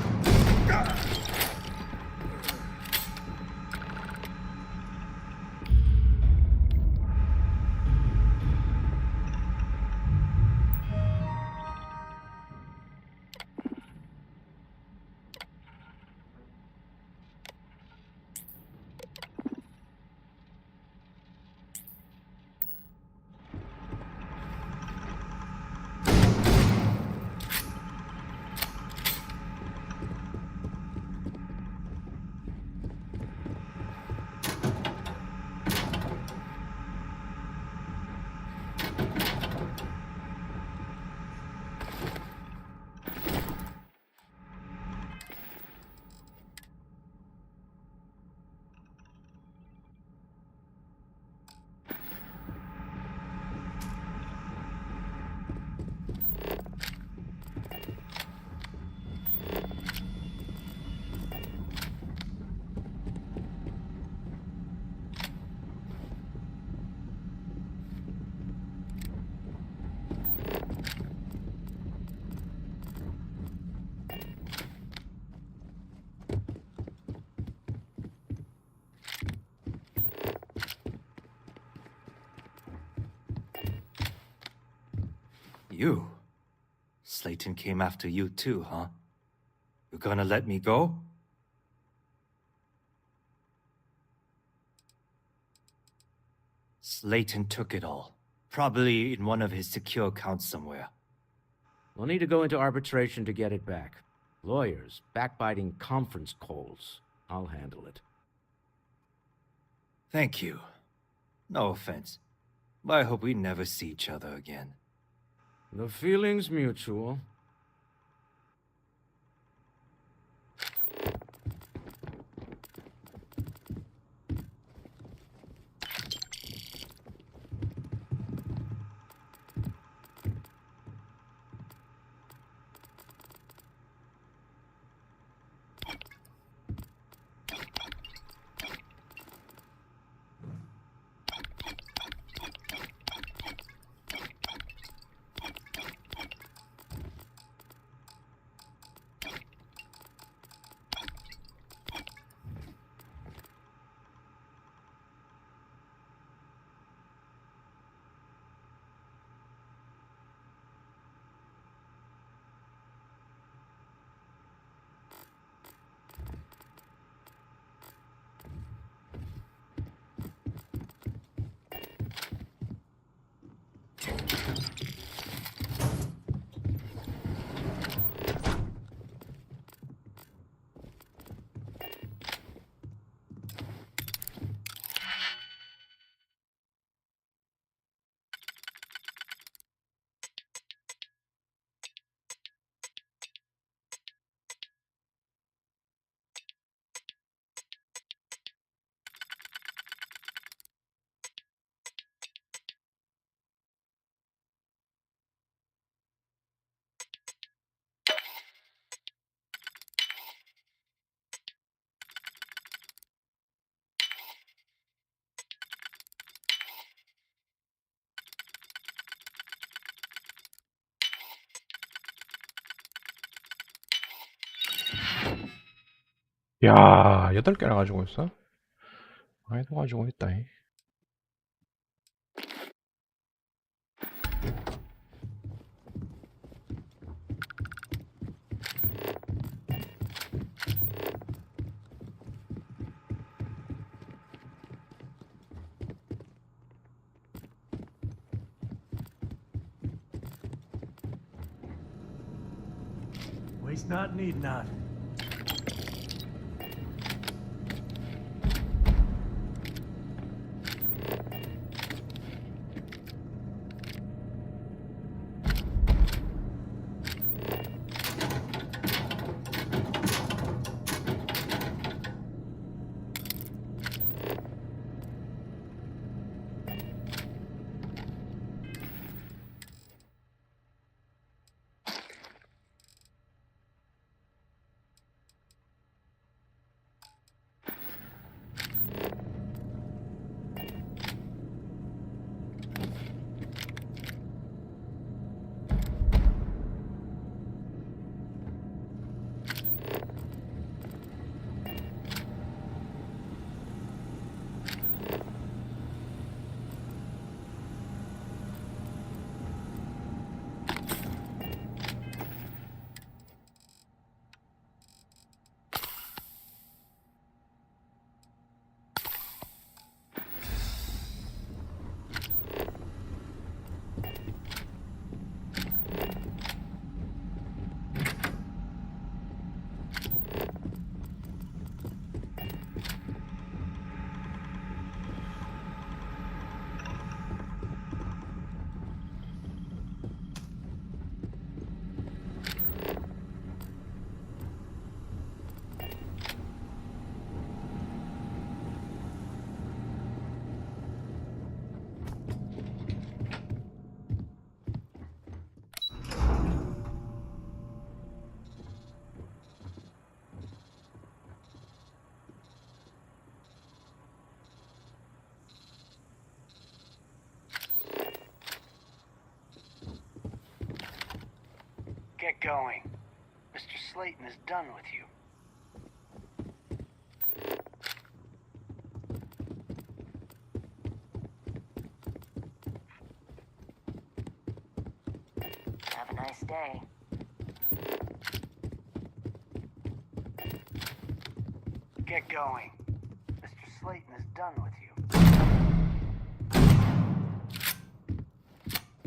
You? Slayton came after you too, huh? You gonna let me go? Slayton took it all. Probably in one of his secure accounts somewhere. We'll need to go into arbitration to get it back. Lawyers, backbiting conference calls. I'll handle it. Thank you. No offense, but I hope we never see each other again. The feeling's mutual. 야, 8개나 가지고 있어? 많이도 가지고 있다. 이. Waste not, need not. going. Mr. Slayton is done with you. Have a nice day. Get going. Mr. Slayton is done with you.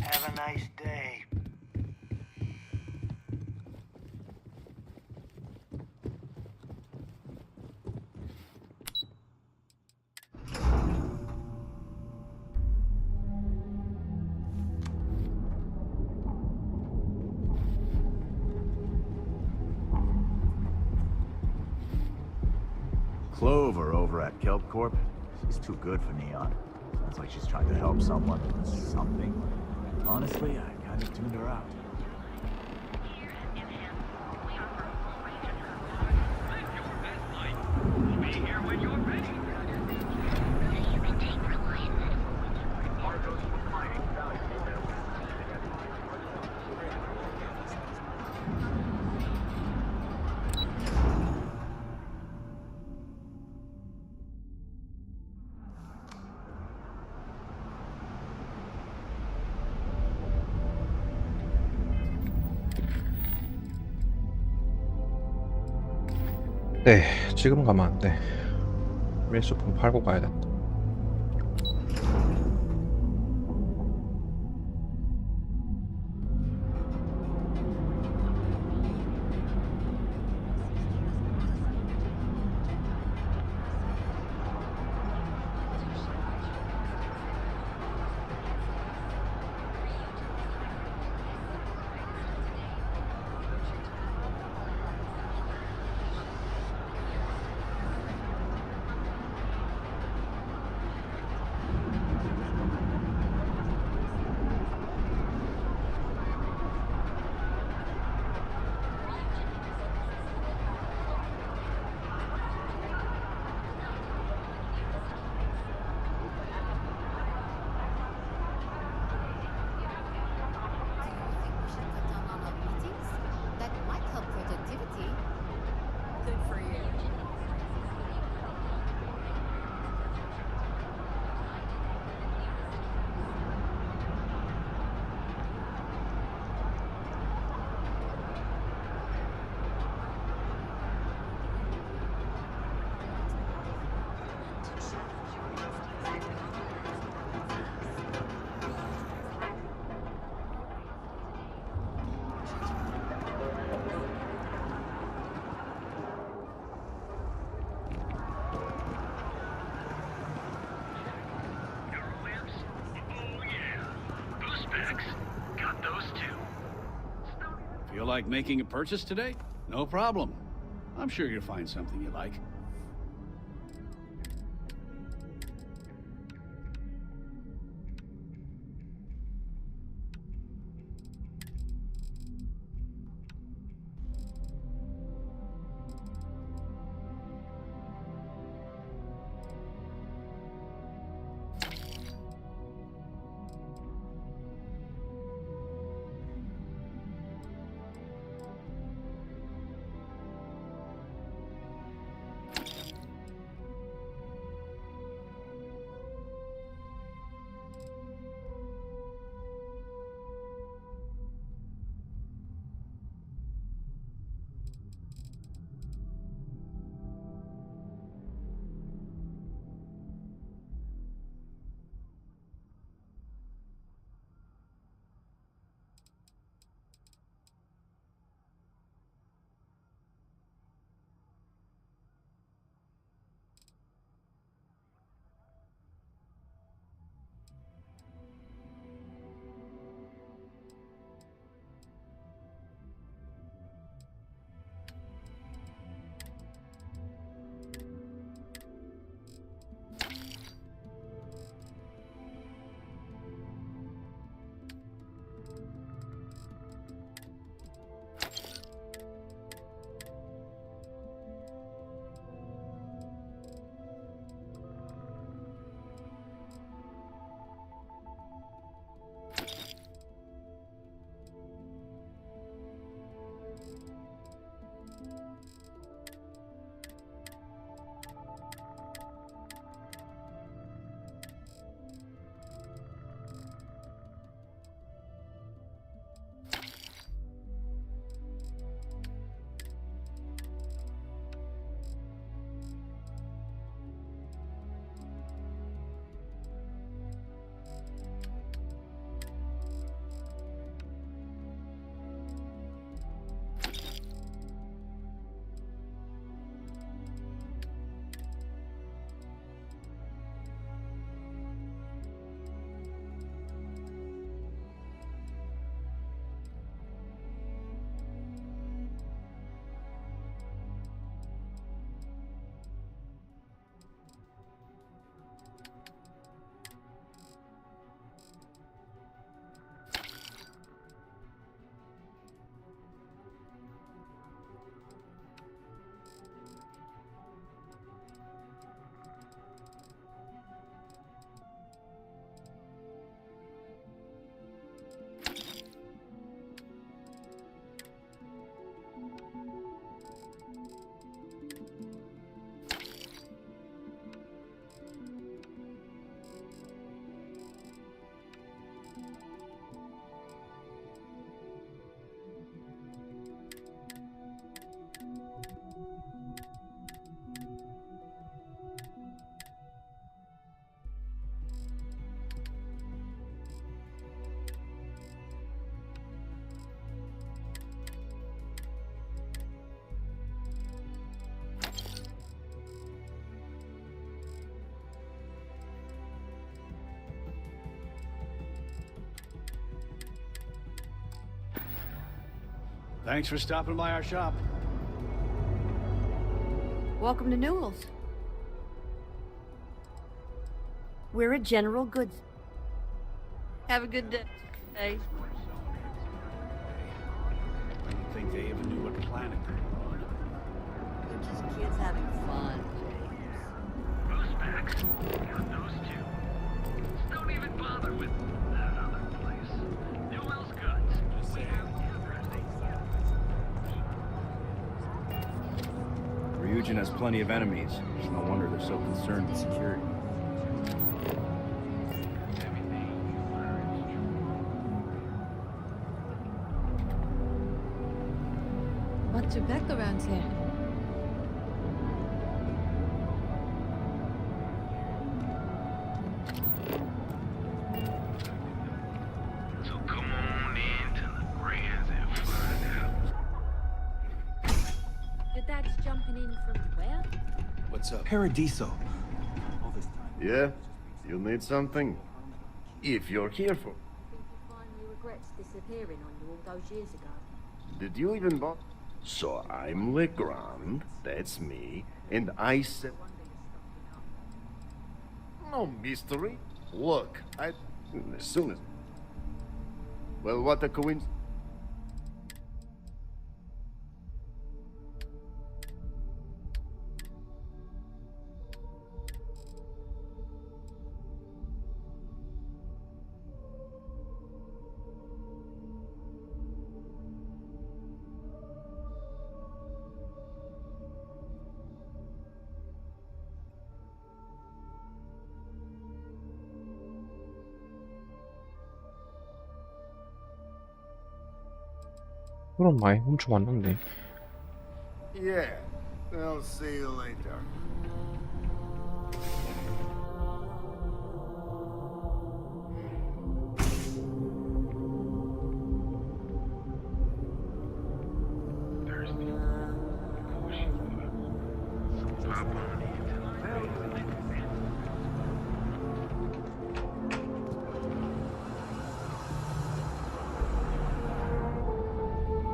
Have a nice day. Clover over at Kelp Corp. She's too good for Neon. Sounds like she's trying to help someone with something. Honestly, I kind of tuned her out. 네, 지금 가면 안 돼. 밀수품 팔고 가야 된다. Feel like making a purchase today? No problem. I'm sure you'll find something you like. Thanks for stopping by our shop. Welcome to Newell's. We're a general goods. Have a good day. I didn't think they even knew what planet they were on. They're just kids having fun. Back. Got those two. Don't even bother with that other place. Newell's Goods. We have everything. Ryujin has plenty of enemies. No wonder they're so concerned with security. What's your background here? So come on in to the Grands and find out. Your dad's jumping in from where? What's up? Paradiso. Yeah? You need something? If you're here for... Finally regrets disappearing on you all those years ago. Did you even bother? So I'm Legrand, that's me, and I said... No mystery. Look, as soon as... Well, what a coincidence. 그럼 많이 훔쳐왔는데. Yeah, I'll see you later.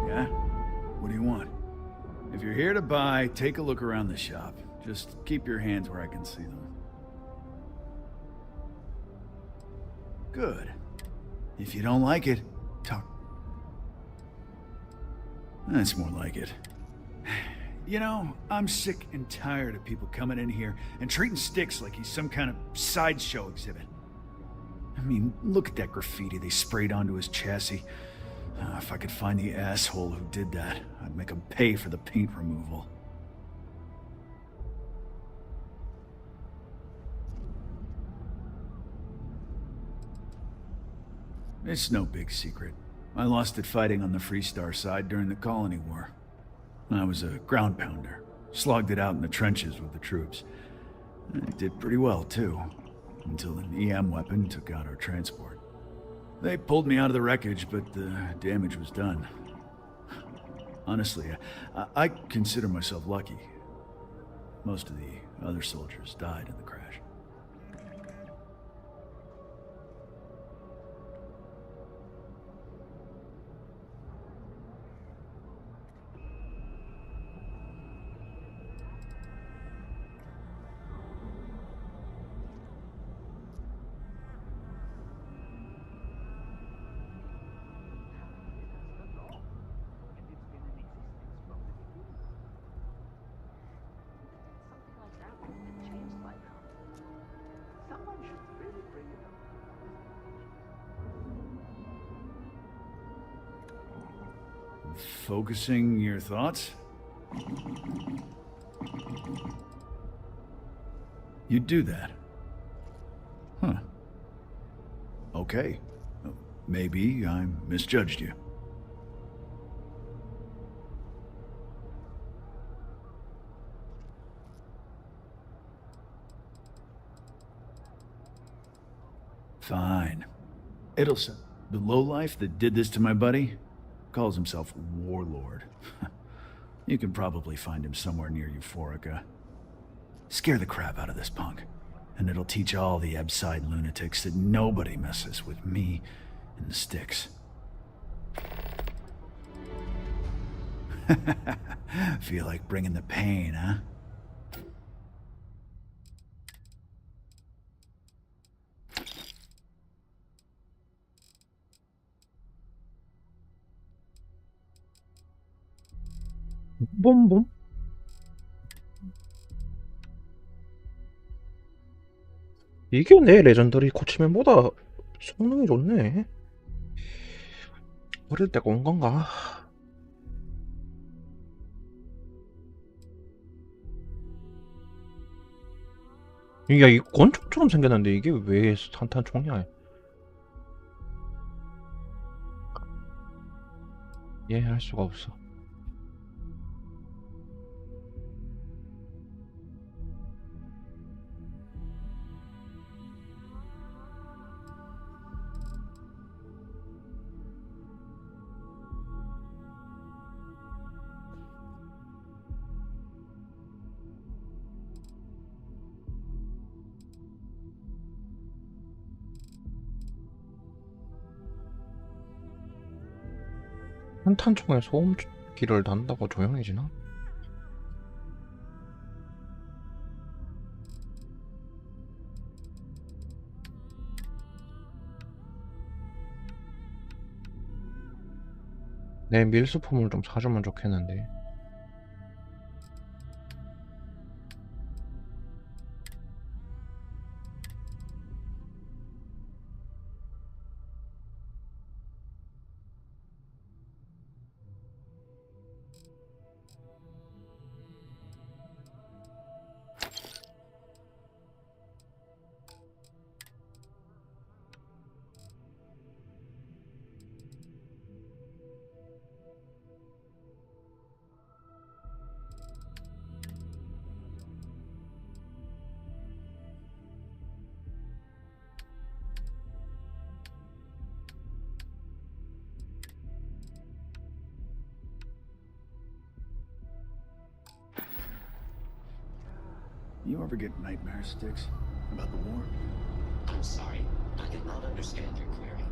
Yeah? What do you want? If you're here to buy, take a look around the shop. Just keep your hands where I can see them. Good. If you don't like it, talk. That's more like it. You know, I'm sick and tired of people coming in here and treating Styx like he's some kind of sideshow exhibit. I mean, look at that graffiti they sprayed onto his chassis. If I could find the asshole who did that, I'd make him pay for the paint removal. It's no big secret. I lost it fighting on the Freestar side during the Colony War. I was a ground pounder. Slogged it out in the trenches with the troops. I did pretty well, too. Until an EM weapon took out our transport. They pulled me out of the wreckage, but the damage was done. Honestly, I consider myself lucky. Most of the other soldiers died in the crash. Focusing your thoughts? You do that? Huh. Okay. Maybe I misjudged you. Fine. Edelson, the lowlife that did this to my buddy, calls himself Warlord. You can probably find him somewhere near Euphorica. Scare the crap out of this punk, and it'll teach all the Ebside lunatics that nobody messes with me and the Styx. Feel like bringing the pain, huh? 봄봄? 이게 내 레전더리 코치맨보다 성능이 좋네. 어릴 때가 온 건가? 야, 이 권총처럼 생겼는데 이게 왜 산탄총이야? 이해할 수가 없어. 산탄총에 소음기를 단다고 조용해지나? 내 밀수품을 좀 사주면 좋겠는데. You ever get nightmare sticks about the war? I'm sorry, I did not understand your query.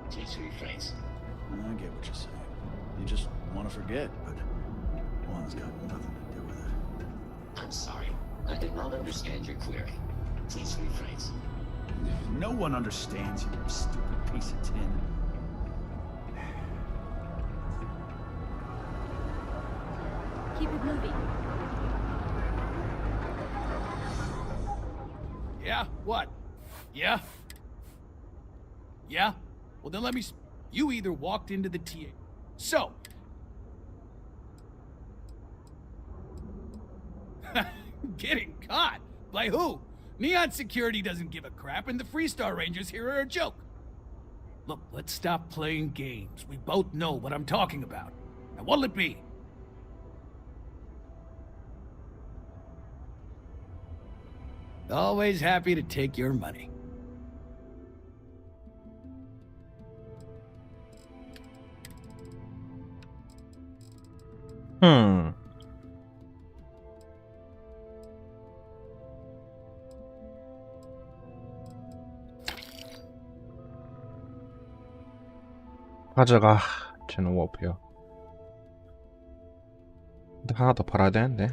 Please rephrase. I get what you're saying. You just want to forget, but one's got nothing to do with it. I'm sorry, I did not understand your query. Please rephrase. No one understands you, you stupid piece of tin. Keep it moving. Yeah? What? Yeah? Yeah? Well, then let me... You either walked into the TA... So... Getting caught? By who? Neon Security doesn't give a crap, and the Freestar Rangers here are a joke. Look, let's stop playing games. We both know what I'm talking about. Now, what'll it be? Always happy to take your money. 가져가. 쟤는 워프요. 근데 하나 더 팔아야 되는데.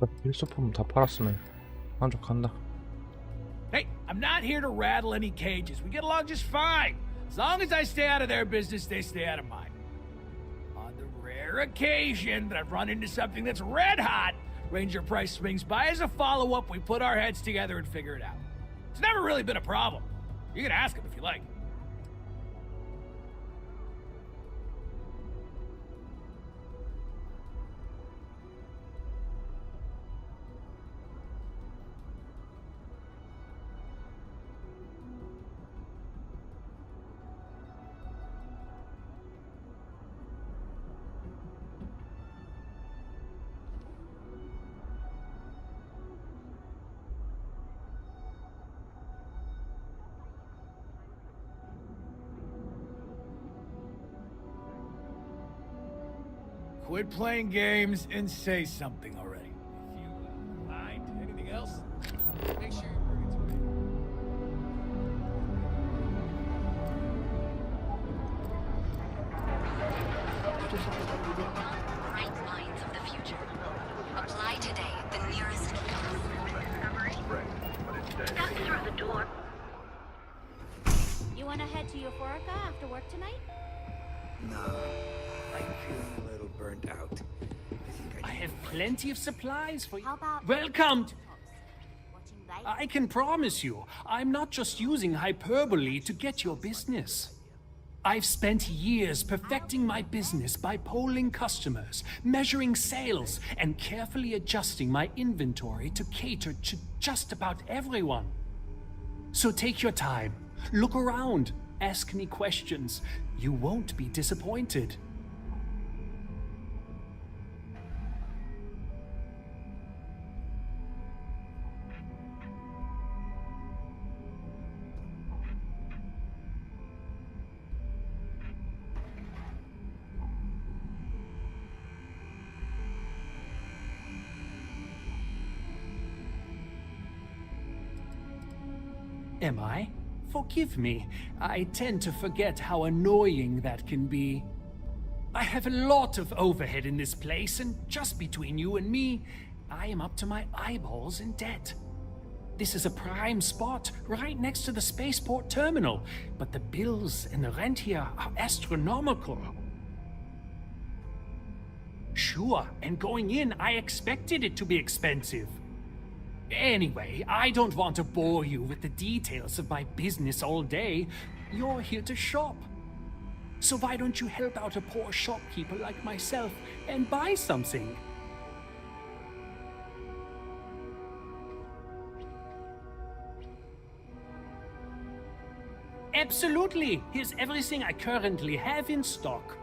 필수품 다 팔았으면 만족한다. Hey, I'm not here to rattle any cages. We get along just fine. As long as I stay out of their business, they stay out of mine. On the rare occasion that I've run into something that's red hot, Ranger Price swings by as a follow-up. We put our heads together and figure it out. It's never really been a problem. You can ask him if you like. Quit playing games and say something already. If you mind anything else, make sure you bring it to me. Bright minds of the future. Apply today at the nearest Step through the door. You wanna head to Euphorica after work tonight? No, I'm feeling a little burnt out. I have plenty of supplies for you. How about Welcome to... watching Vikings? I can promise you, I'm not just using hyperbole to get your business. I've spent years perfecting my business by polling customers, measuring sales, and carefully adjusting my inventory to cater to just about everyone. So take your time, look around, ask me questions. You won't be disappointed. Am I? Forgive me. I tend to forget how annoying that can be. I have a lot of overhead in this place, and just between you and me, I am up to my eyeballs in debt. This is a prime spot, right next to the spaceport terminal, but the bills and the rent here are astronomical. Sure, and going in, I expected it to be expensive. Anyway, I don't want to bore you with the details of my business all day. You're here to shop. So why don't you help out a poor shopkeeper like myself and buy something? Absolutely. Here's everything I currently have in stock.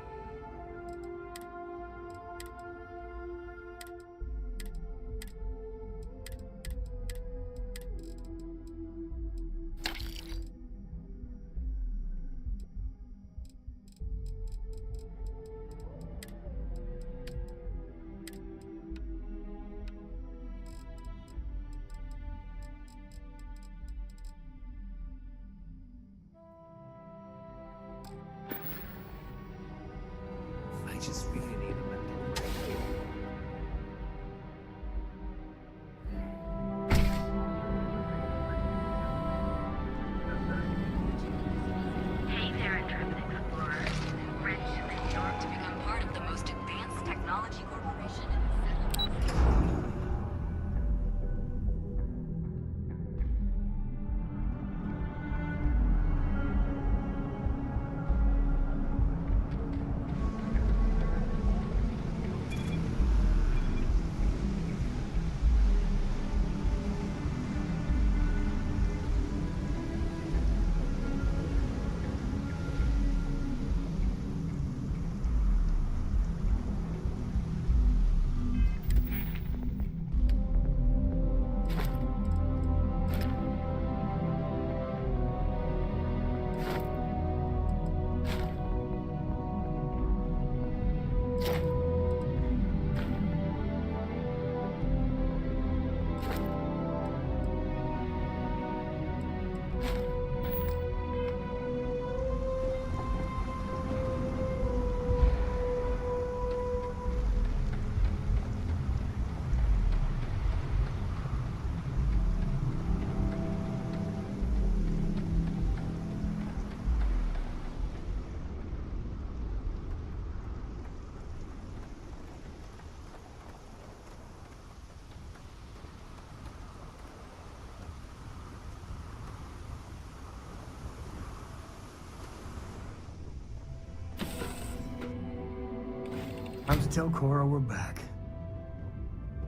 Time to tell Cora we're back.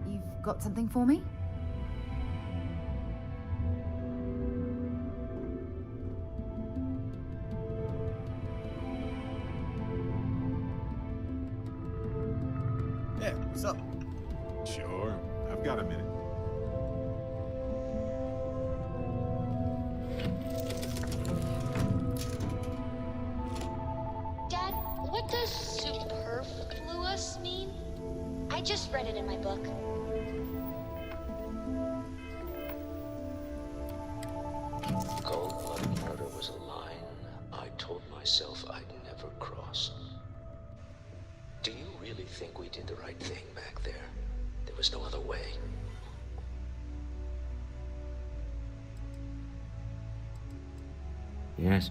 You've got something for me? Yeah, what's up? Sure, I've got a minute. Dad, what does superfluous mean? I just read it in my book. Cold-blooded murder was a line I told myself I'd never cross. Do you really think we did the right thing back there? There was no other way. Yes.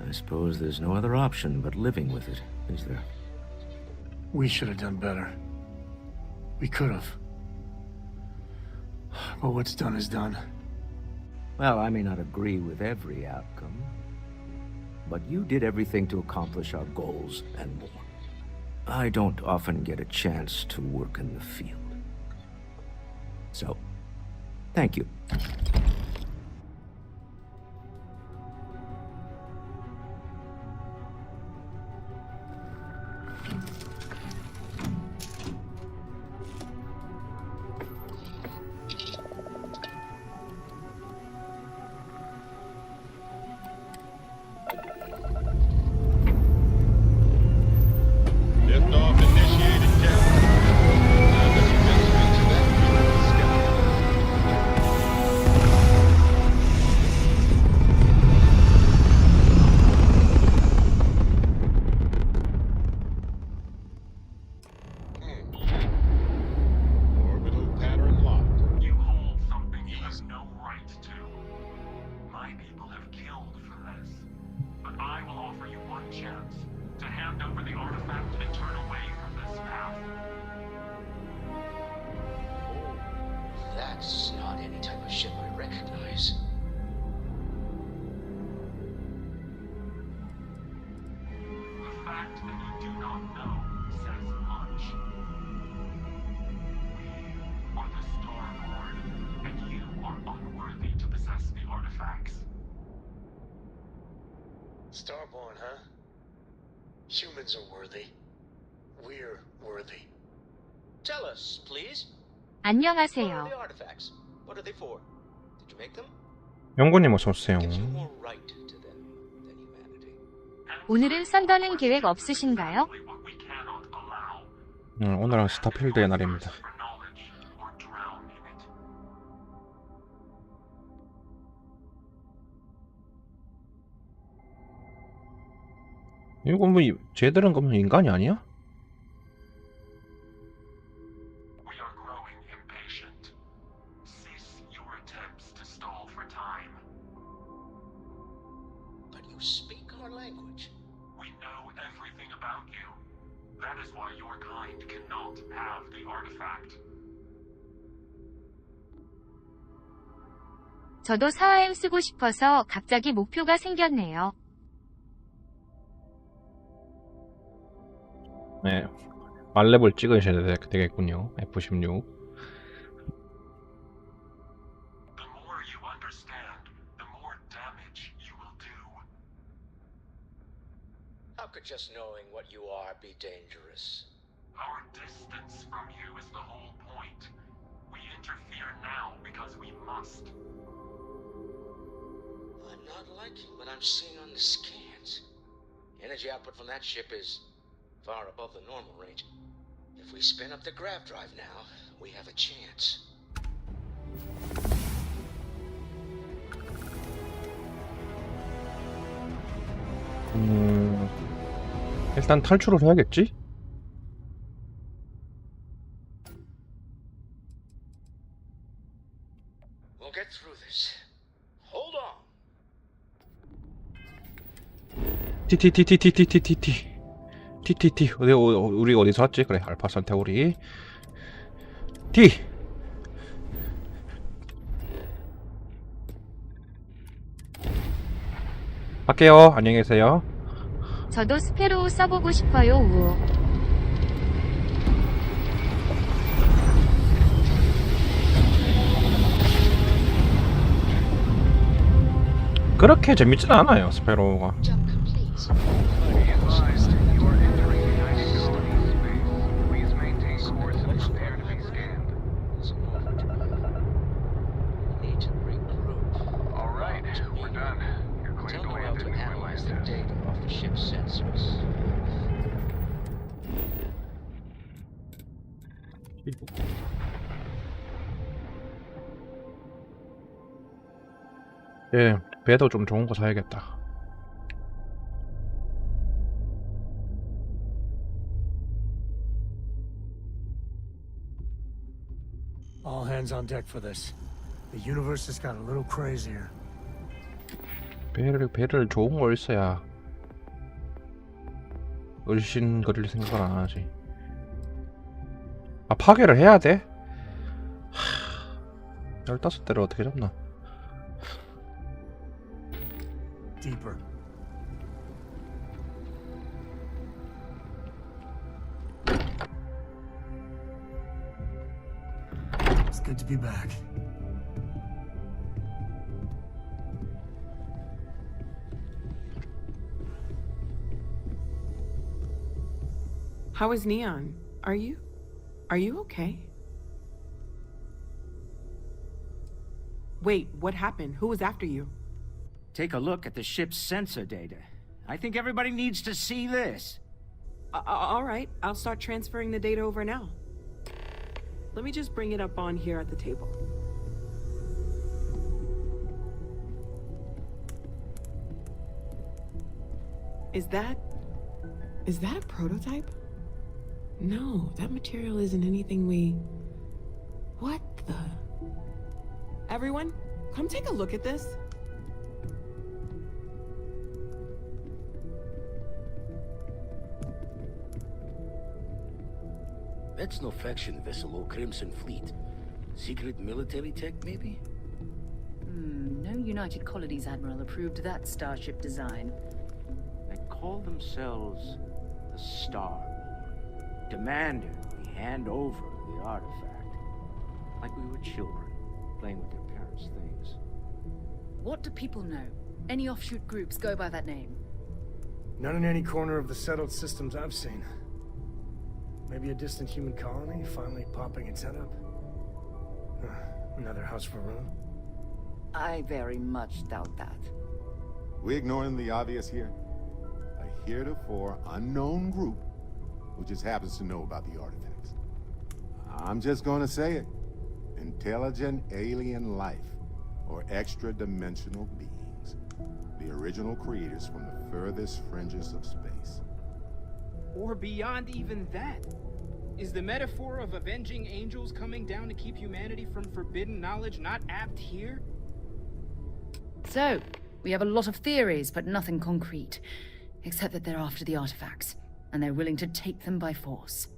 I suppose there's no other option but living with it, is there? We should have done better. We could have. But what's done is done. Well, I may not agree with every outcome, but you did everything to accomplish our goals and more. I don't often get a chance to work in the field. So, thank you. Liftoff initiated, Captain. Now that you've been straight to that beautiful sky. Orbital pattern locked. You hold something you have no right to. My people have killed for this. But I will offer you one chance to hand over the artifact and turn away from this path. That's not any type of ship I recognize. The fact that you do not know says much. We are the Starborn, and you are unworthy to possess the artifacts. Starborn, huh? Humans are worthy. We're worthy. Tell us, please. What are 안녕하세요. the artifacts? What are they for? Did you make them? 영구님 어서오세요. Gives you more right to them than humanity. 오늘은 썬더는 계획 없으신가요? 오늘은 스타필드의 날입니다. 이거 뭐 쟤들은 그러면 인간이 아니야? We are growing impatient. Cease your attempts to stall for time. But you speak our language. We know everything about you. That is why your kind cannot have the artifact. 저도 4M 쓰고 싶어서 갑자기 목표가 생겼네요. 네, 말렙을 찍으셔야 되겠군요. F16. The more you understand, the more damage you will do. How could just knowing what you are be dangerous? Our distance from you is the whole point. We interfere now because we must. I'm not liking what I'm seeing on the scans. Energy output from that ship is far above the normal range. If we spin up the grav drive now, we have a chance. 일단 탈출을 해야겠지? We'll get through this. Hold on. TTT 우리 어디서 왔지? 그래, 알파 산타우리 T. 갈게요. 안녕히 계세요. 저도 스페로우 써보고 싶어요. 우오. 그렇게 재밌진 않아요, 스페로가. 예, 배도 좀 좋은 거 사야겠다. All hands on deck for this. The universe has got a little crazier. 배를 좋은 걸 써야 을신거릴 생각을 안 하지. 아, 파괴를 해야 돼? 15대를 어떻게 잡나? Deeper. It's good to be back. How is Neon? Are you okay? Wait, what happened? Who was after you? Take a look at the ship's sensor data. I think everybody needs to see this. All right, I'll start transferring the data over now. Let me just bring it up on here at the table. Is that a prototype? No, that material isn't anything we... What the... Everyone, come take a look at this. That's no faction vessel or Crimson Fleet. Secret military tech, maybe? No United Colonies Admiral approved that starship design. They call themselves the Star, demanding we hand over the artifact. Like we were children, playing with their parents' things. What do people know? Any offshoot groups go by that name? None in any corner of the settled systems I've seen. Maybe a distant human colony finally popping its head up? Another house for Rune? I very much doubt that. We ignoring the obvious here? A heretofore unknown group who just happens to know about the artifacts. I'm just gonna say it. Intelligent alien life, or extra-dimensional beings. The original creators from the furthest fringes of space. Or beyond even that. Is the metaphor of avenging angels coming down to keep humanity from forbidden knowledge not apt here? So, we have a lot of theories, but nothing concrete. Except that they're after the artifacts, and they're willing to take them by force.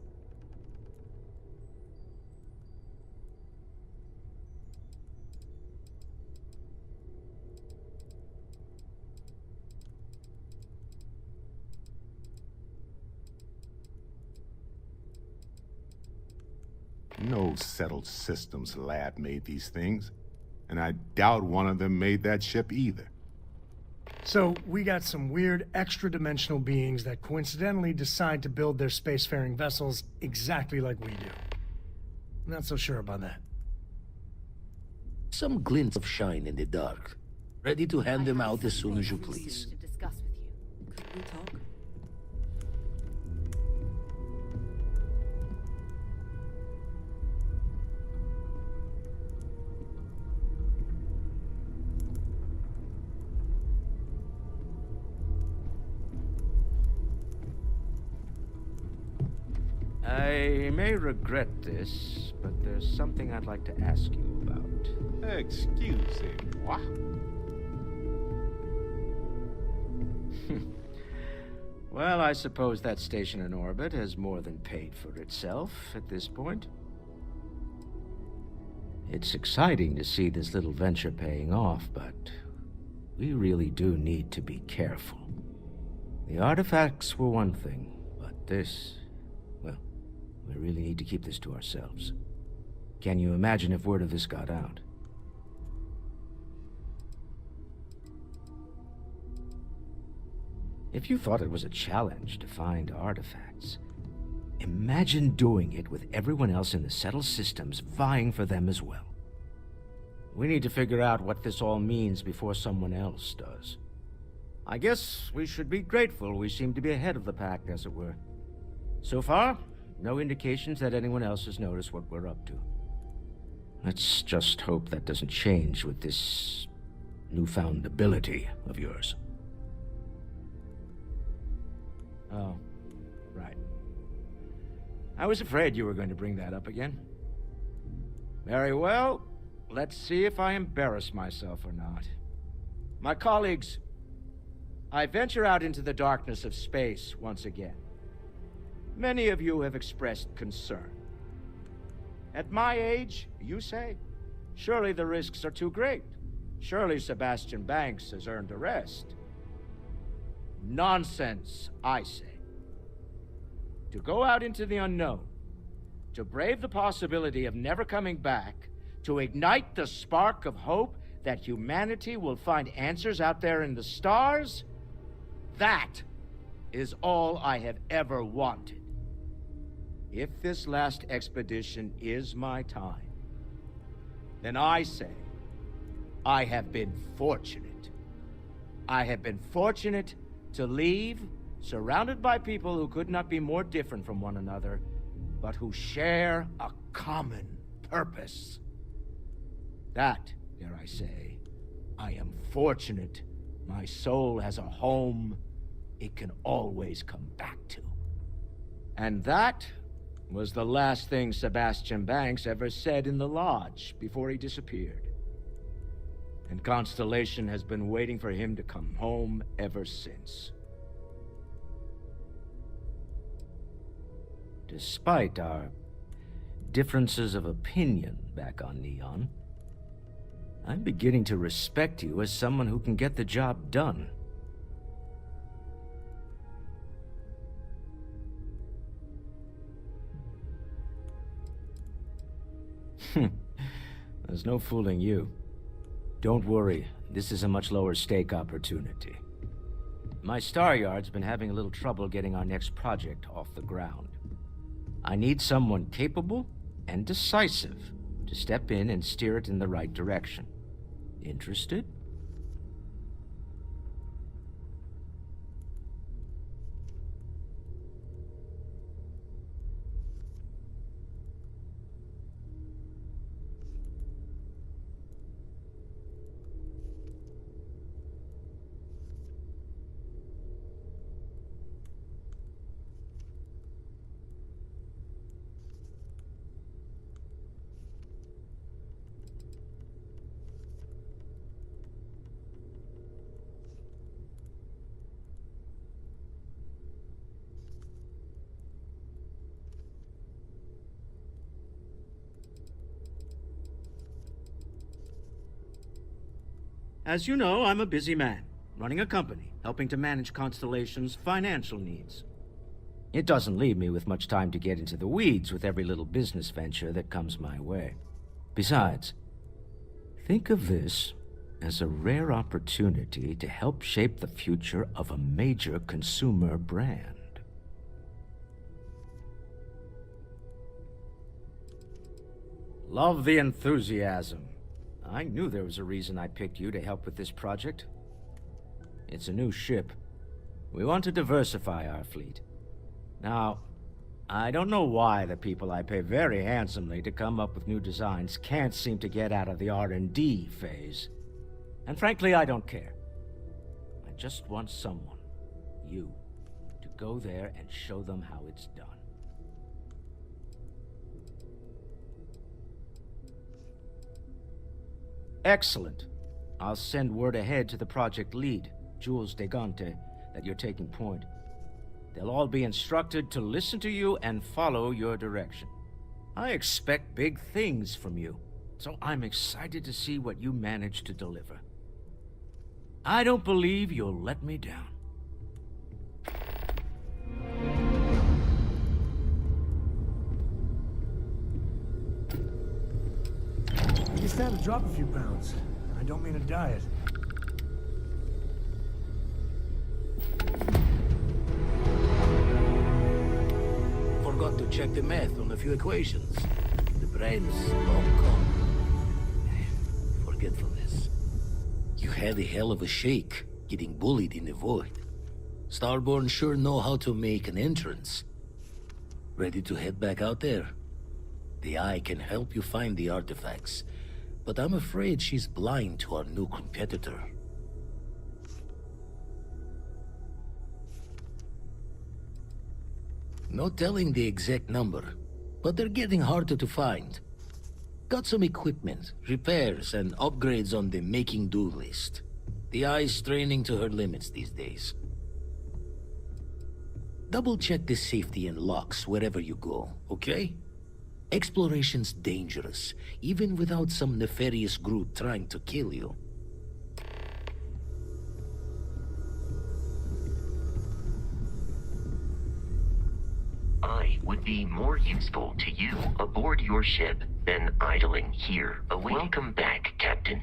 No settled systems lab made these things, and I doubt one of them made that ship either. So, we got some weird extra-dimensional beings that coincidentally decide to build their spacefaring vessels exactly like we do. Not so sure about that. Some glints of shine in the dark. Ready to hand them out as soon as you please. To discuss with you. Could we talk? I may regret this, but there's something I'd like to ask you about. Excusez-moi. Well, I suppose that station in orbit has more than paid for itself at this point. It's exciting to see this little venture paying off, but we really do need to be careful. The artifacts were one thing, but this... well, we really need to keep this to ourselves. Can you imagine if word of this got out? If you thought it was a challenge to find artifacts, imagine doing it with everyone else in the settled systems vying for them as well. We need to figure out what this all means before someone else does. I guess we should be grateful we seem to be ahead of the pack, as it were. So far, no indications that anyone else has noticed what we're up to. Let's just hope that doesn't change with this newfound ability of yours. Oh, right. I was afraid you were going to bring that up again. Very well. Let's see if I embarrass myself or not. My colleagues, I venture out into the darkness of space once again. Many of you have expressed concern. At my age, you say, surely the risks are too great. Surely Sebastian Banks has earned a rest. Nonsense, I say. To go out into the unknown, to brave the possibility of never coming back, to ignite the spark of hope that humanity will find answers out there in the stars, that is all I have ever wanted. If this last expedition is my time, then I say, I have been fortunate. I have been fortunate to leave, surrounded by people who could not be more different from one another, but who share a common purpose. That, dare I say, I am fortunate my soul has a home it can always come back to. And that was the last thing Sebastian Banks ever said in the lodge before he disappeared. And Constellation has been waiting for him to come home ever since. Despite our differences of opinion back on Neon, I'm beginning to respect you as someone who can get the job done. There's no fooling you. Don't worry, this is a much lower stake opportunity. My Star Yard's been having a little trouble getting our next project off the ground. I need someone capable and decisive to step in and steer it in the right direction. Interested? As you know, I'm a busy man, running a company, helping to manage Constellation's financial needs. It doesn't leave me with much time to get into the weeds with every little business venture that comes my way. Besides, think of this as a rare opportunity to help shape the future of a major consumer brand. Love the enthusiasm. I knew there was a reason I picked you to help with this project. It's a new ship. We want to diversify our fleet. Now, I don't know why the people I pay very handsomely to come up with new designs can't seem to get out of the R&D phase. And frankly, I don't care. I just want someone, you, to go there and show them how it's done. Excellent. I'll send word ahead to the project lead, Jules Degante, that you're taking point. They'll all be instructed to listen to you and follow your direction. I expect big things from you, so I'm excited to see what you manage to deliver. I don't believe you'll let me down. You just had to drop a few pounds. I don't mean a diet. check the math on a few equations. The brain's all calm. Forgetfulness. You had a hell of a shake, getting bullied in the void. Starborn sure know how to make an entrance. Ready to head back out there? The Eye can help you find the artifacts, but I'm afraid she's blind to our new competitor. No telling the exact number, but they're getting harder to find. Got some equipment, repairs, and upgrades on the making-do list. The Eye's straining to her limits these days. Double-check the safety and locks wherever you go, okay? Exploration's dangerous, even without some nefarious group trying to kill you. I would be more useful to you aboard your ship than idling here. Welcome back, Captain.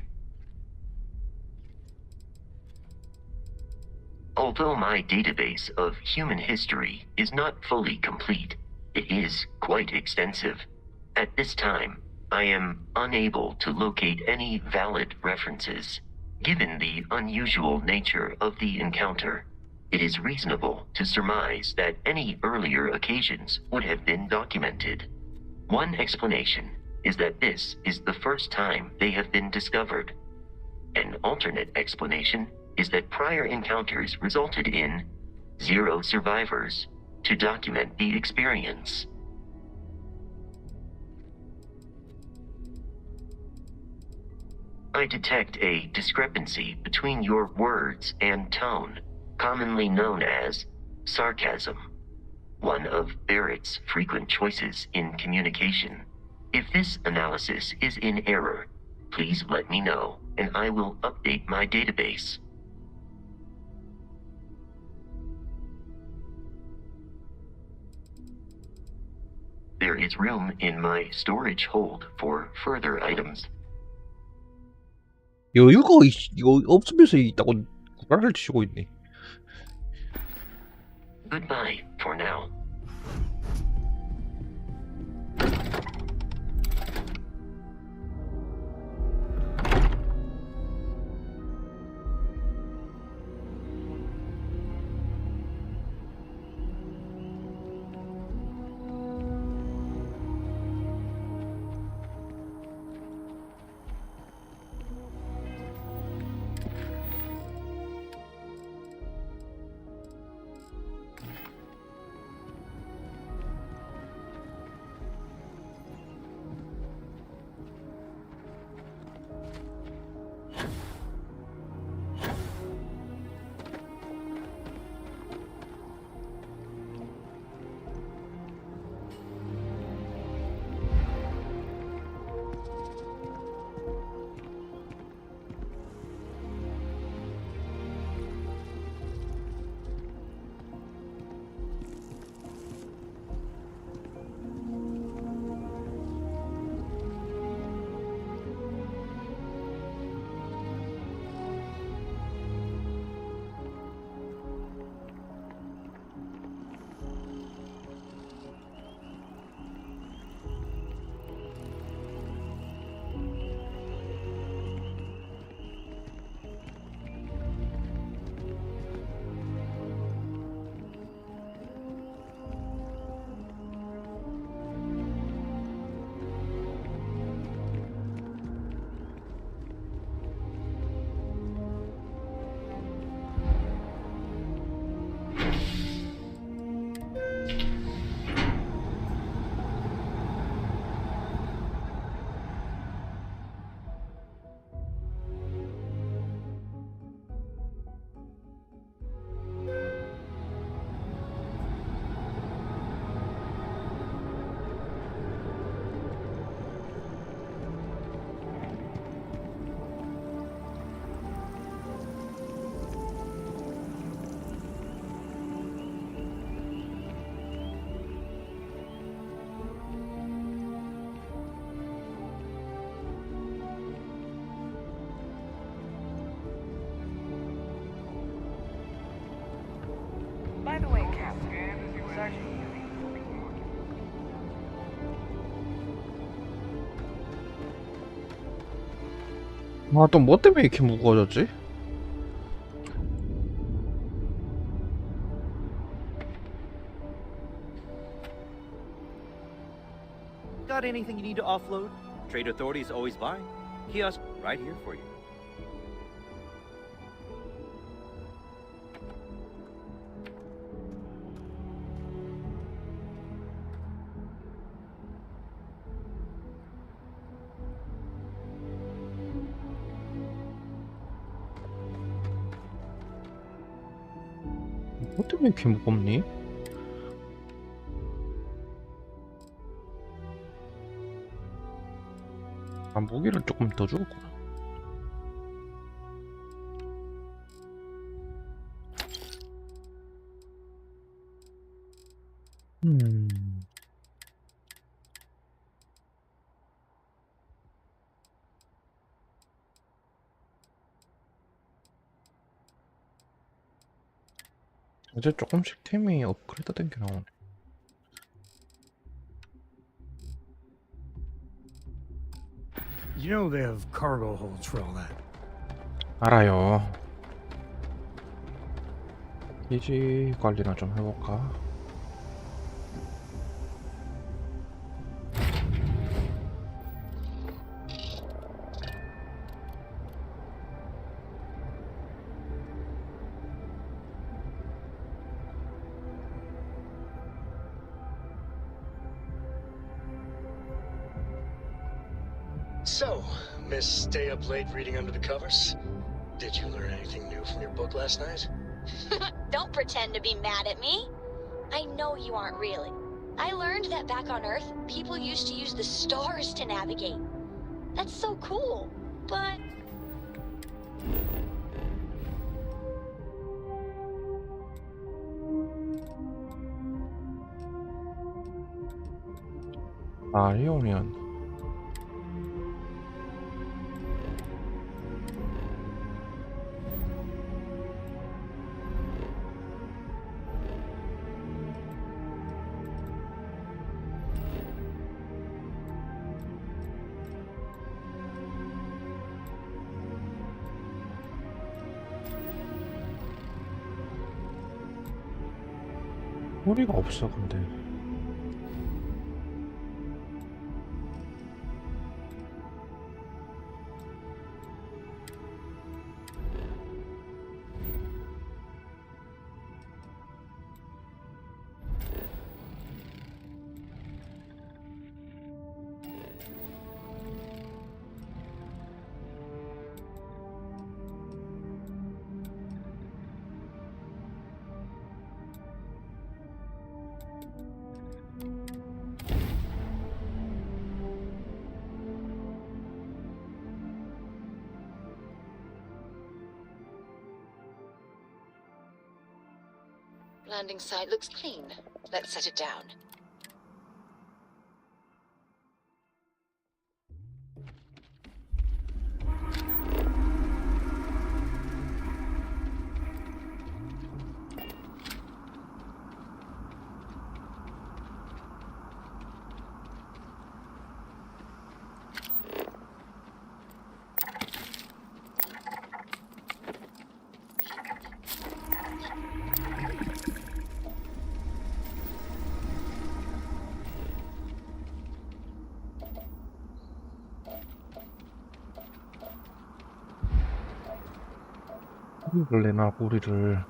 Although my database of human history is not fully complete, it is quite extensive. At this time, I am unable to locate any valid references. Given the unusual nature of the encounter, it is reasonable to surmise that any earlier occasions would have been documented. One explanation is that this is the first time they have been discovered. An alternate explanation is that prior encounters resulted in 0 survivors to document the experience. I detect a discrepancy between your words and tone, commonly known as sarcasm, one of Barrett's frequent choices in communication. If this analysis is in error, please let me know, and I will update my database. There is room in my storage hold for further items. 여유가 이거 없으면서 있다고 구라를 치고 있네. Goodbye for now. By the way, Captain, Sergeant Ewing will be working. 아, 또 뭐 때문에 이렇게 무거워졌지? Got anything you need to offload? Trade authorities always buy. Kiosk right here for you. 뭐 때문에 이렇게 무겁니? 아, 무기를 조금 더 주었구나. 이제 조금씩 템이 업그레이드 된 게 나오네. You know they have cargo holds for all that. 알아요. 기지 관리나 좀 해볼까? So, Miss Stay Up Late reading under the covers? Did you learn anything new from your book last night? Don't pretend to be mad at me. I know you aren't really. I learned that back on Earth, people used to use the stars to navigate. That's so cool, but... 아이오니언. 소리가 없어 근데. Landing site looks clean. Let's set it down. 뿌리를 내놔 뿌리를.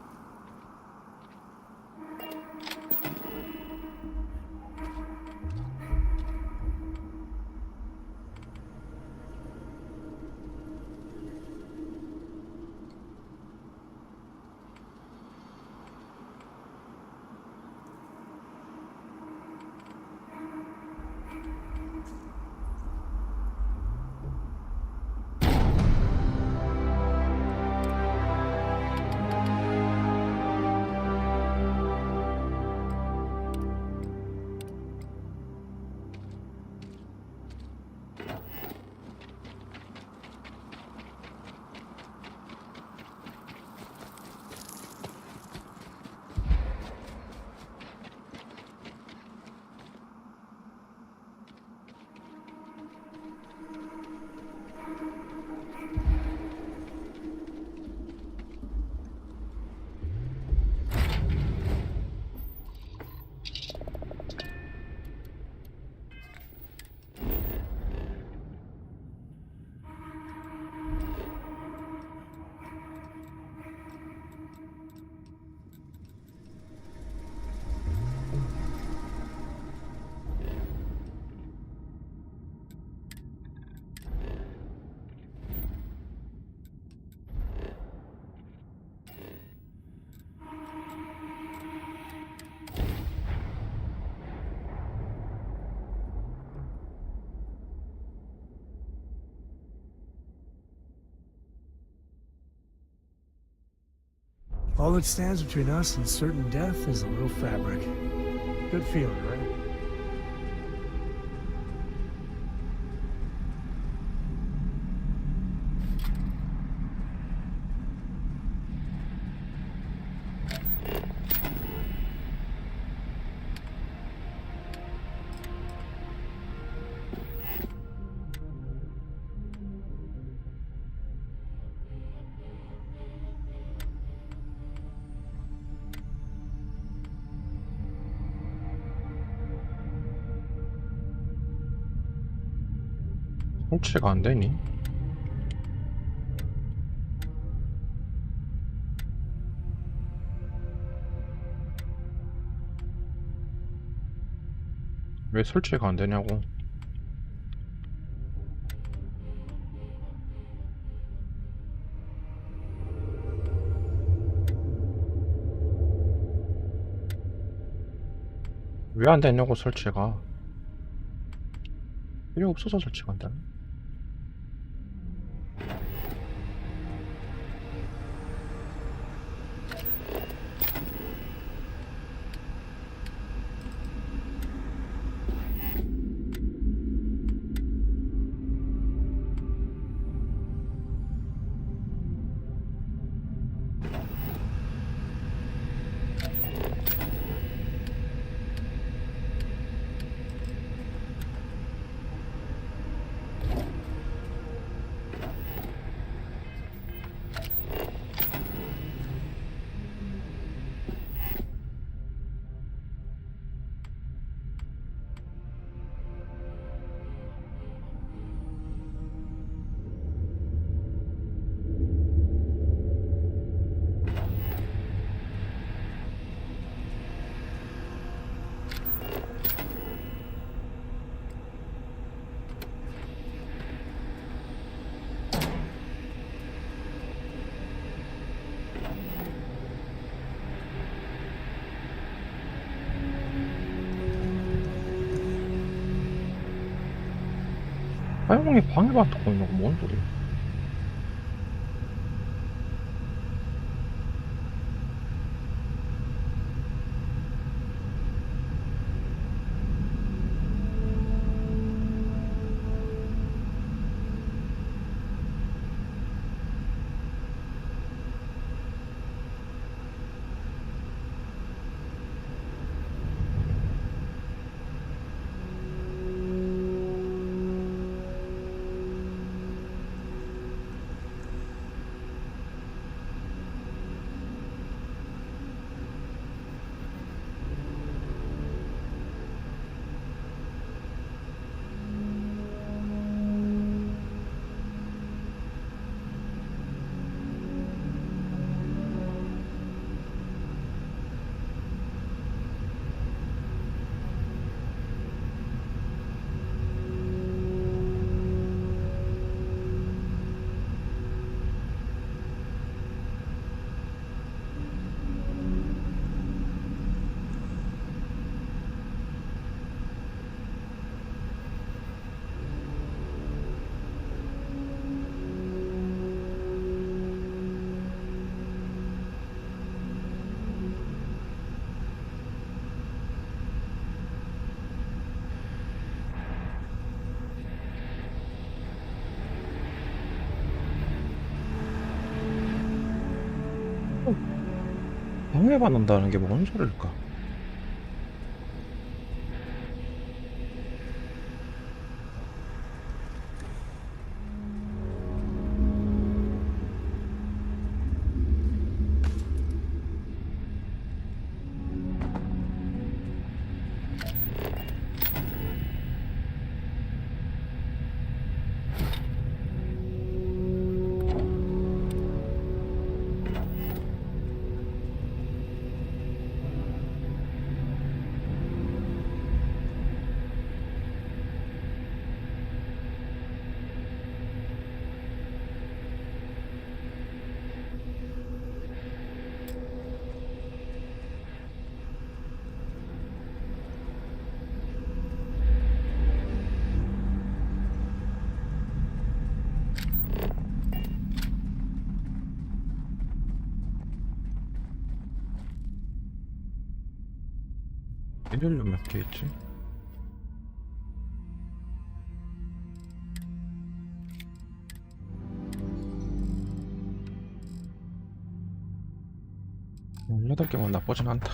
All that stands between us and certain death is a little fabric. Good feeling, right? 설치가 안 되니? 왜 설치가 안 되냐고. 왜 안 되냐고 설치가. 필요 없어서 설치가 안 되나? 화영이 방해받고 있는 거 뭔 소리야? 방해받는다는 게 뭔 소리일까? 일렬로 몇 개 있지? 열여덟 개면 나쁘진 않다.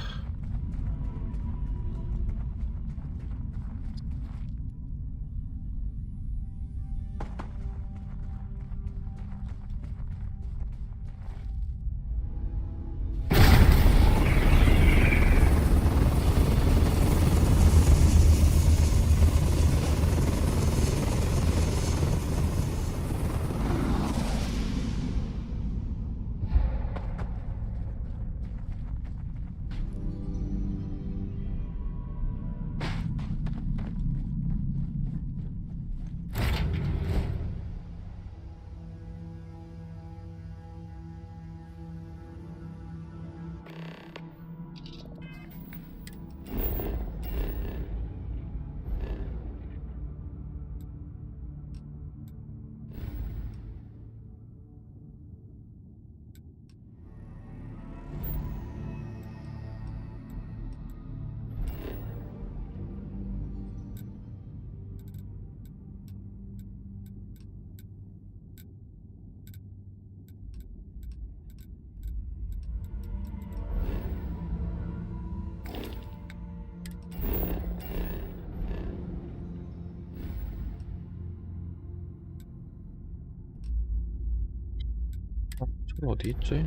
저기 어디 있지?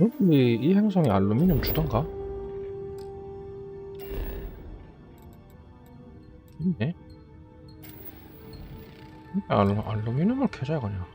여기 이 행성에 알루미늄 주던가? 있네? 알루미늄을 캐자 그냥.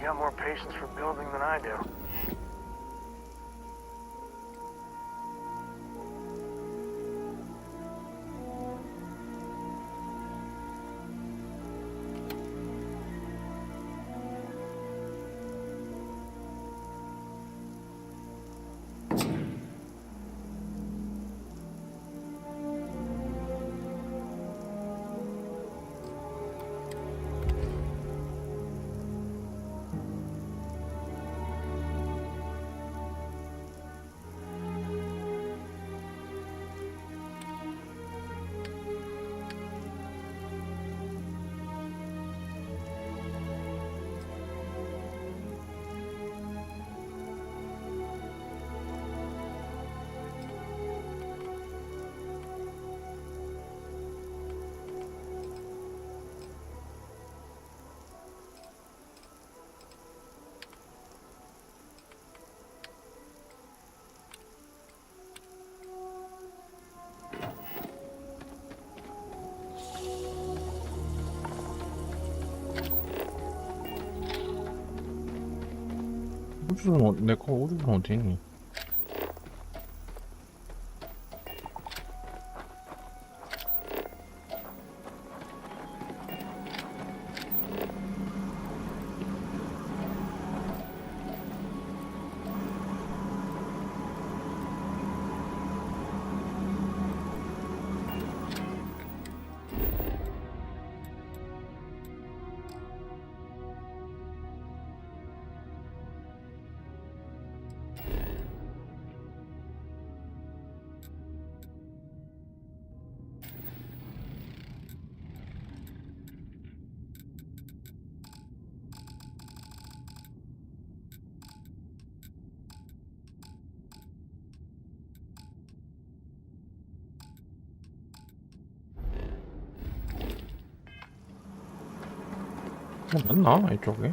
You got more patience for building than I do. 우주는 내거 우주는 어디 있니? 맞나 이쪽에?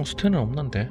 스테는 없는데.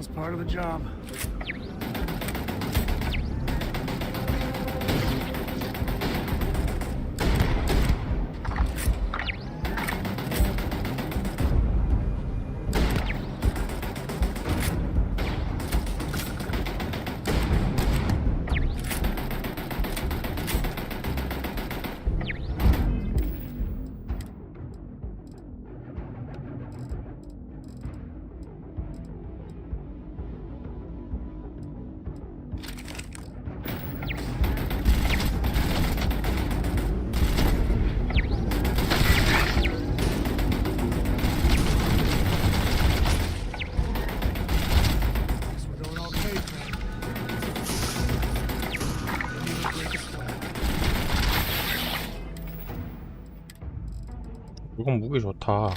it's part of the job. 이건 무기 좋다.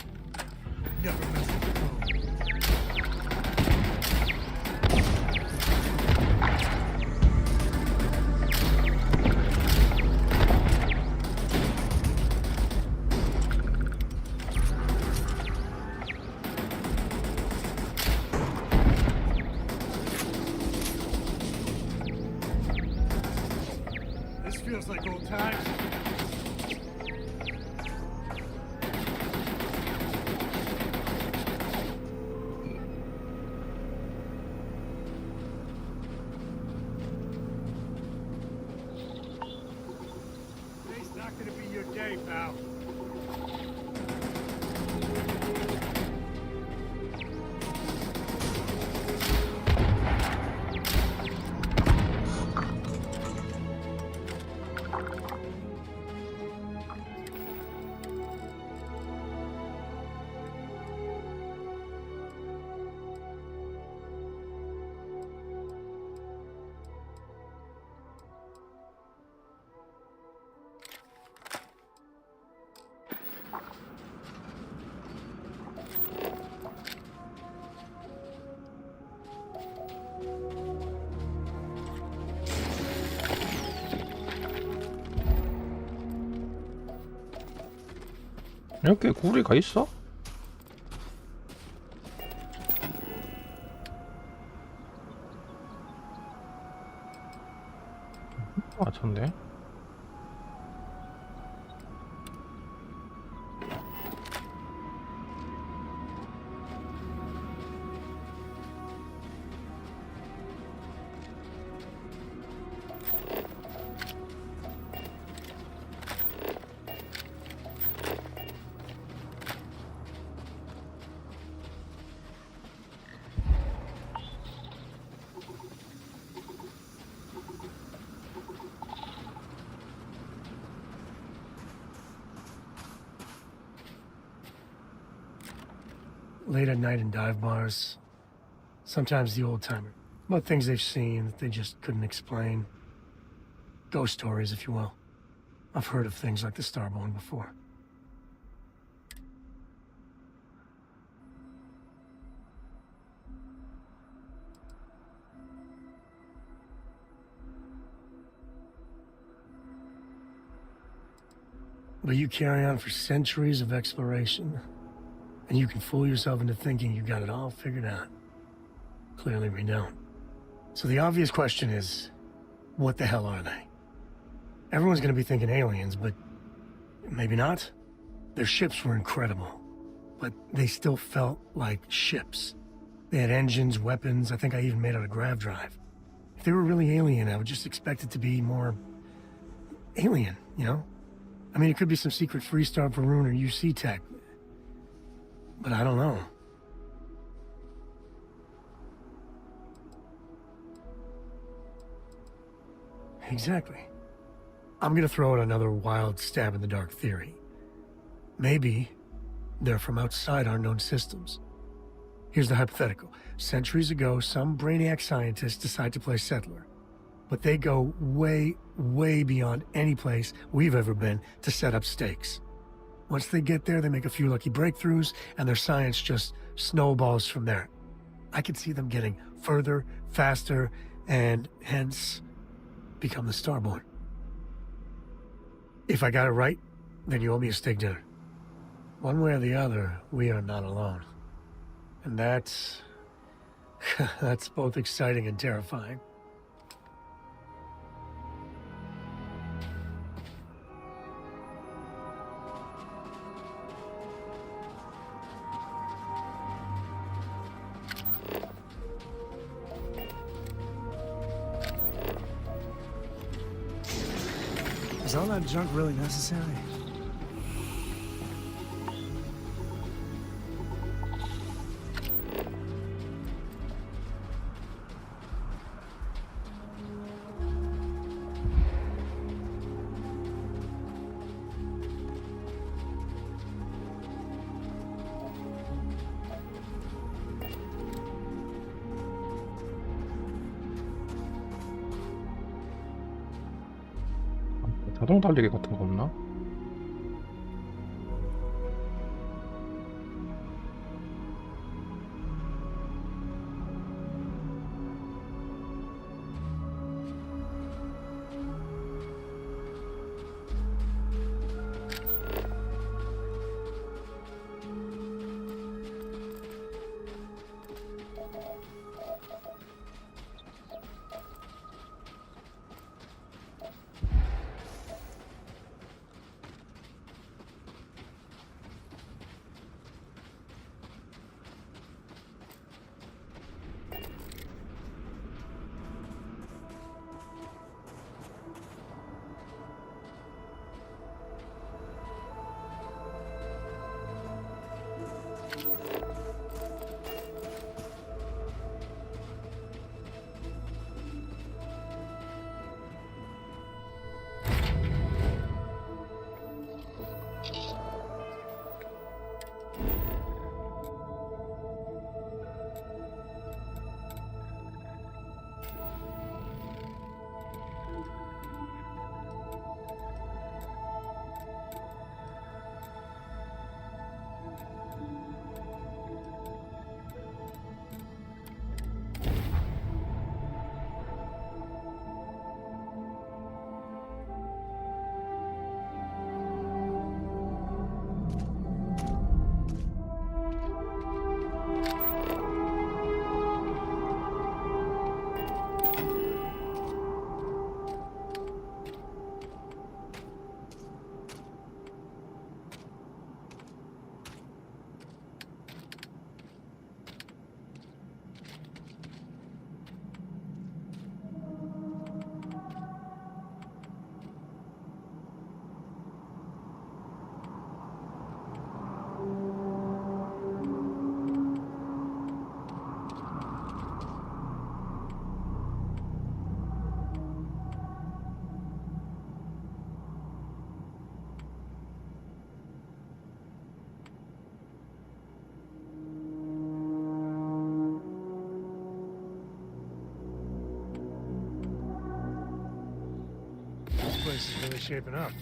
This feels like old times. Today's not gonna be your day, pal. 이렇게 구리가 있어? 맞췄네. Late at night in dive bars. Sometimes the old-timer. About things they've seen that they just couldn't explain. Ghost stories, if you will. I've heard of things like the Starborn before. But you carry on for centuries of exploration, and you can fool yourself into thinking you got it all figured out. Clearly we don't. So the obvious question is, what the hell are they? Everyone's gonna be thinking aliens, but maybe not. Their ships were incredible, but they still felt like ships. They had engines, weapons, I think I even made out a grav drive. If they were really alien, I would just expect it to be more alien, you know? I mean, it could be some secret Freestar, Varun, or UC tech. But I don't know. Exactly. I'm gonna throw out another wild stab in the dark theory. Maybe they're from outside our known systems. Here's the hypothetical. Centuries ago, some brainiac scientists decide to play settler. But they go way, way beyond any place we've ever been to set up stakes. Once they get there, they make a few lucky breakthroughs, and their science just snowballs from there. I could see them getting further, faster, and hence become the Starborn. If I got it right, then you owe me a steak dinner. One way or the other, we are not alone. And that's That's both exciting and terrifying. Is all that junk really necessary? 자동 달리기 같은 거 없나? This place is really shaping up.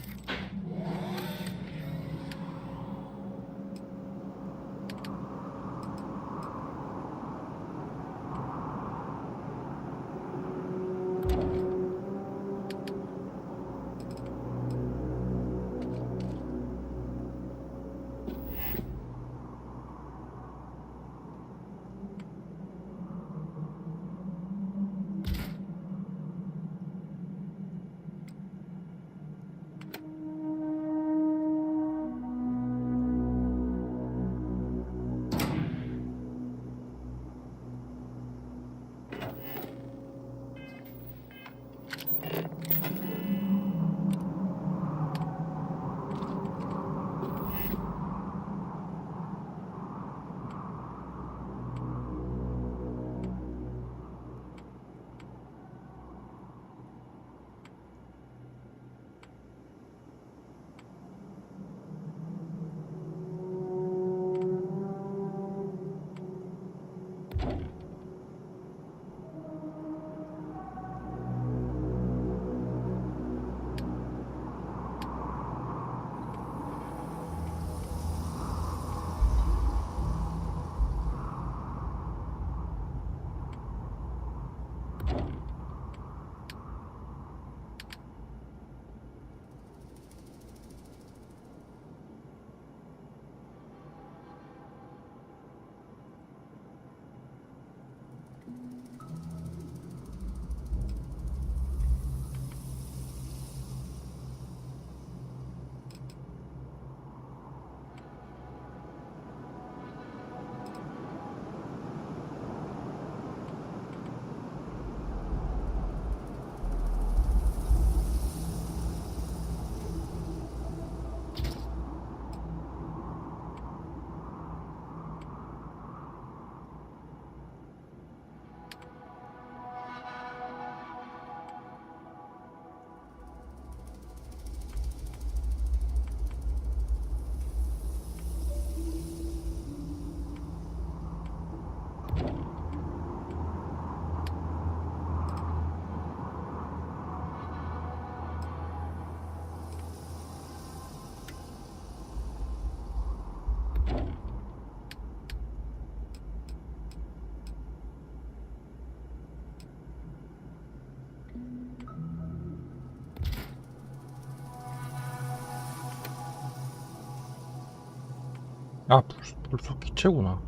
아, 불속 기체구나.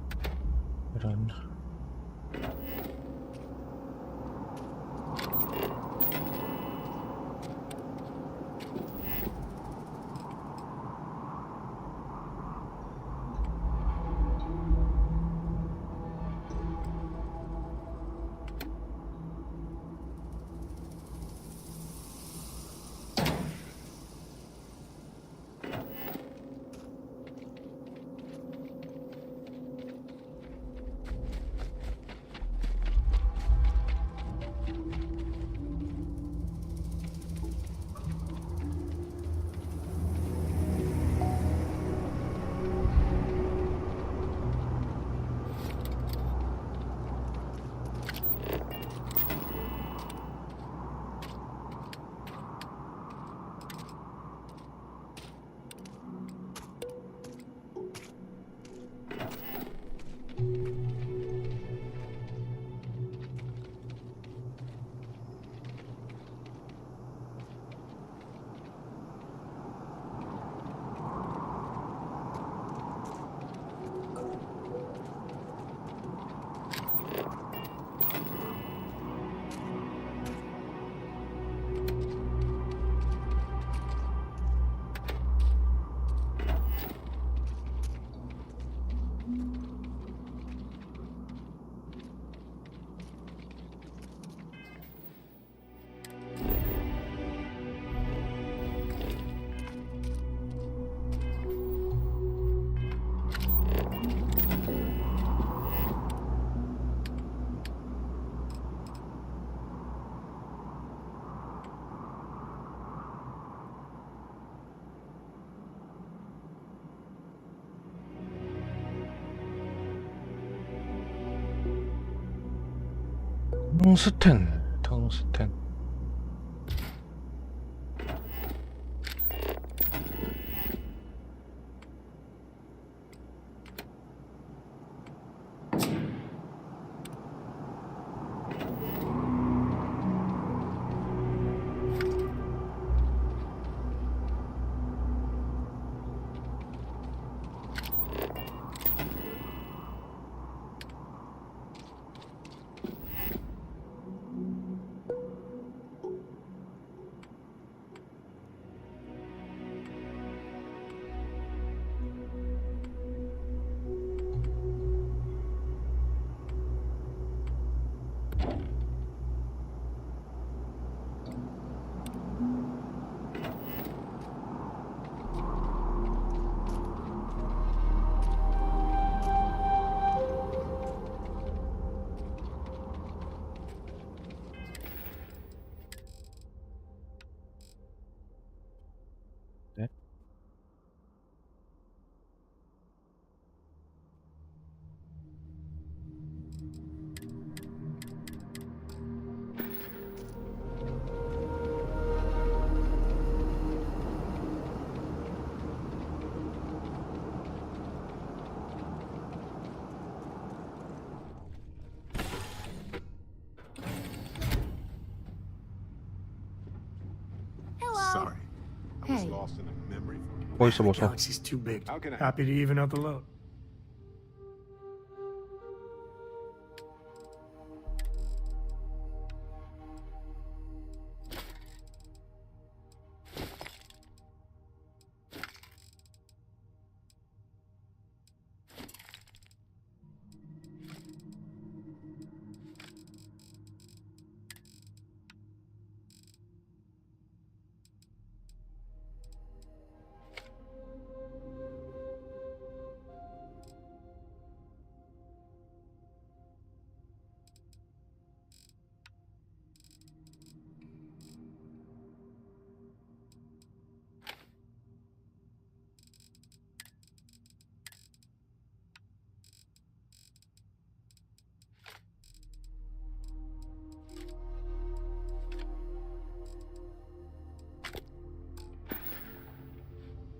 이런. 텅스텐. Sorry. I was Hey. lost in a memory for 뭐 있어, 뭐 있어. Galaxy's too big. How can I? Happy to even out the load.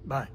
Bye.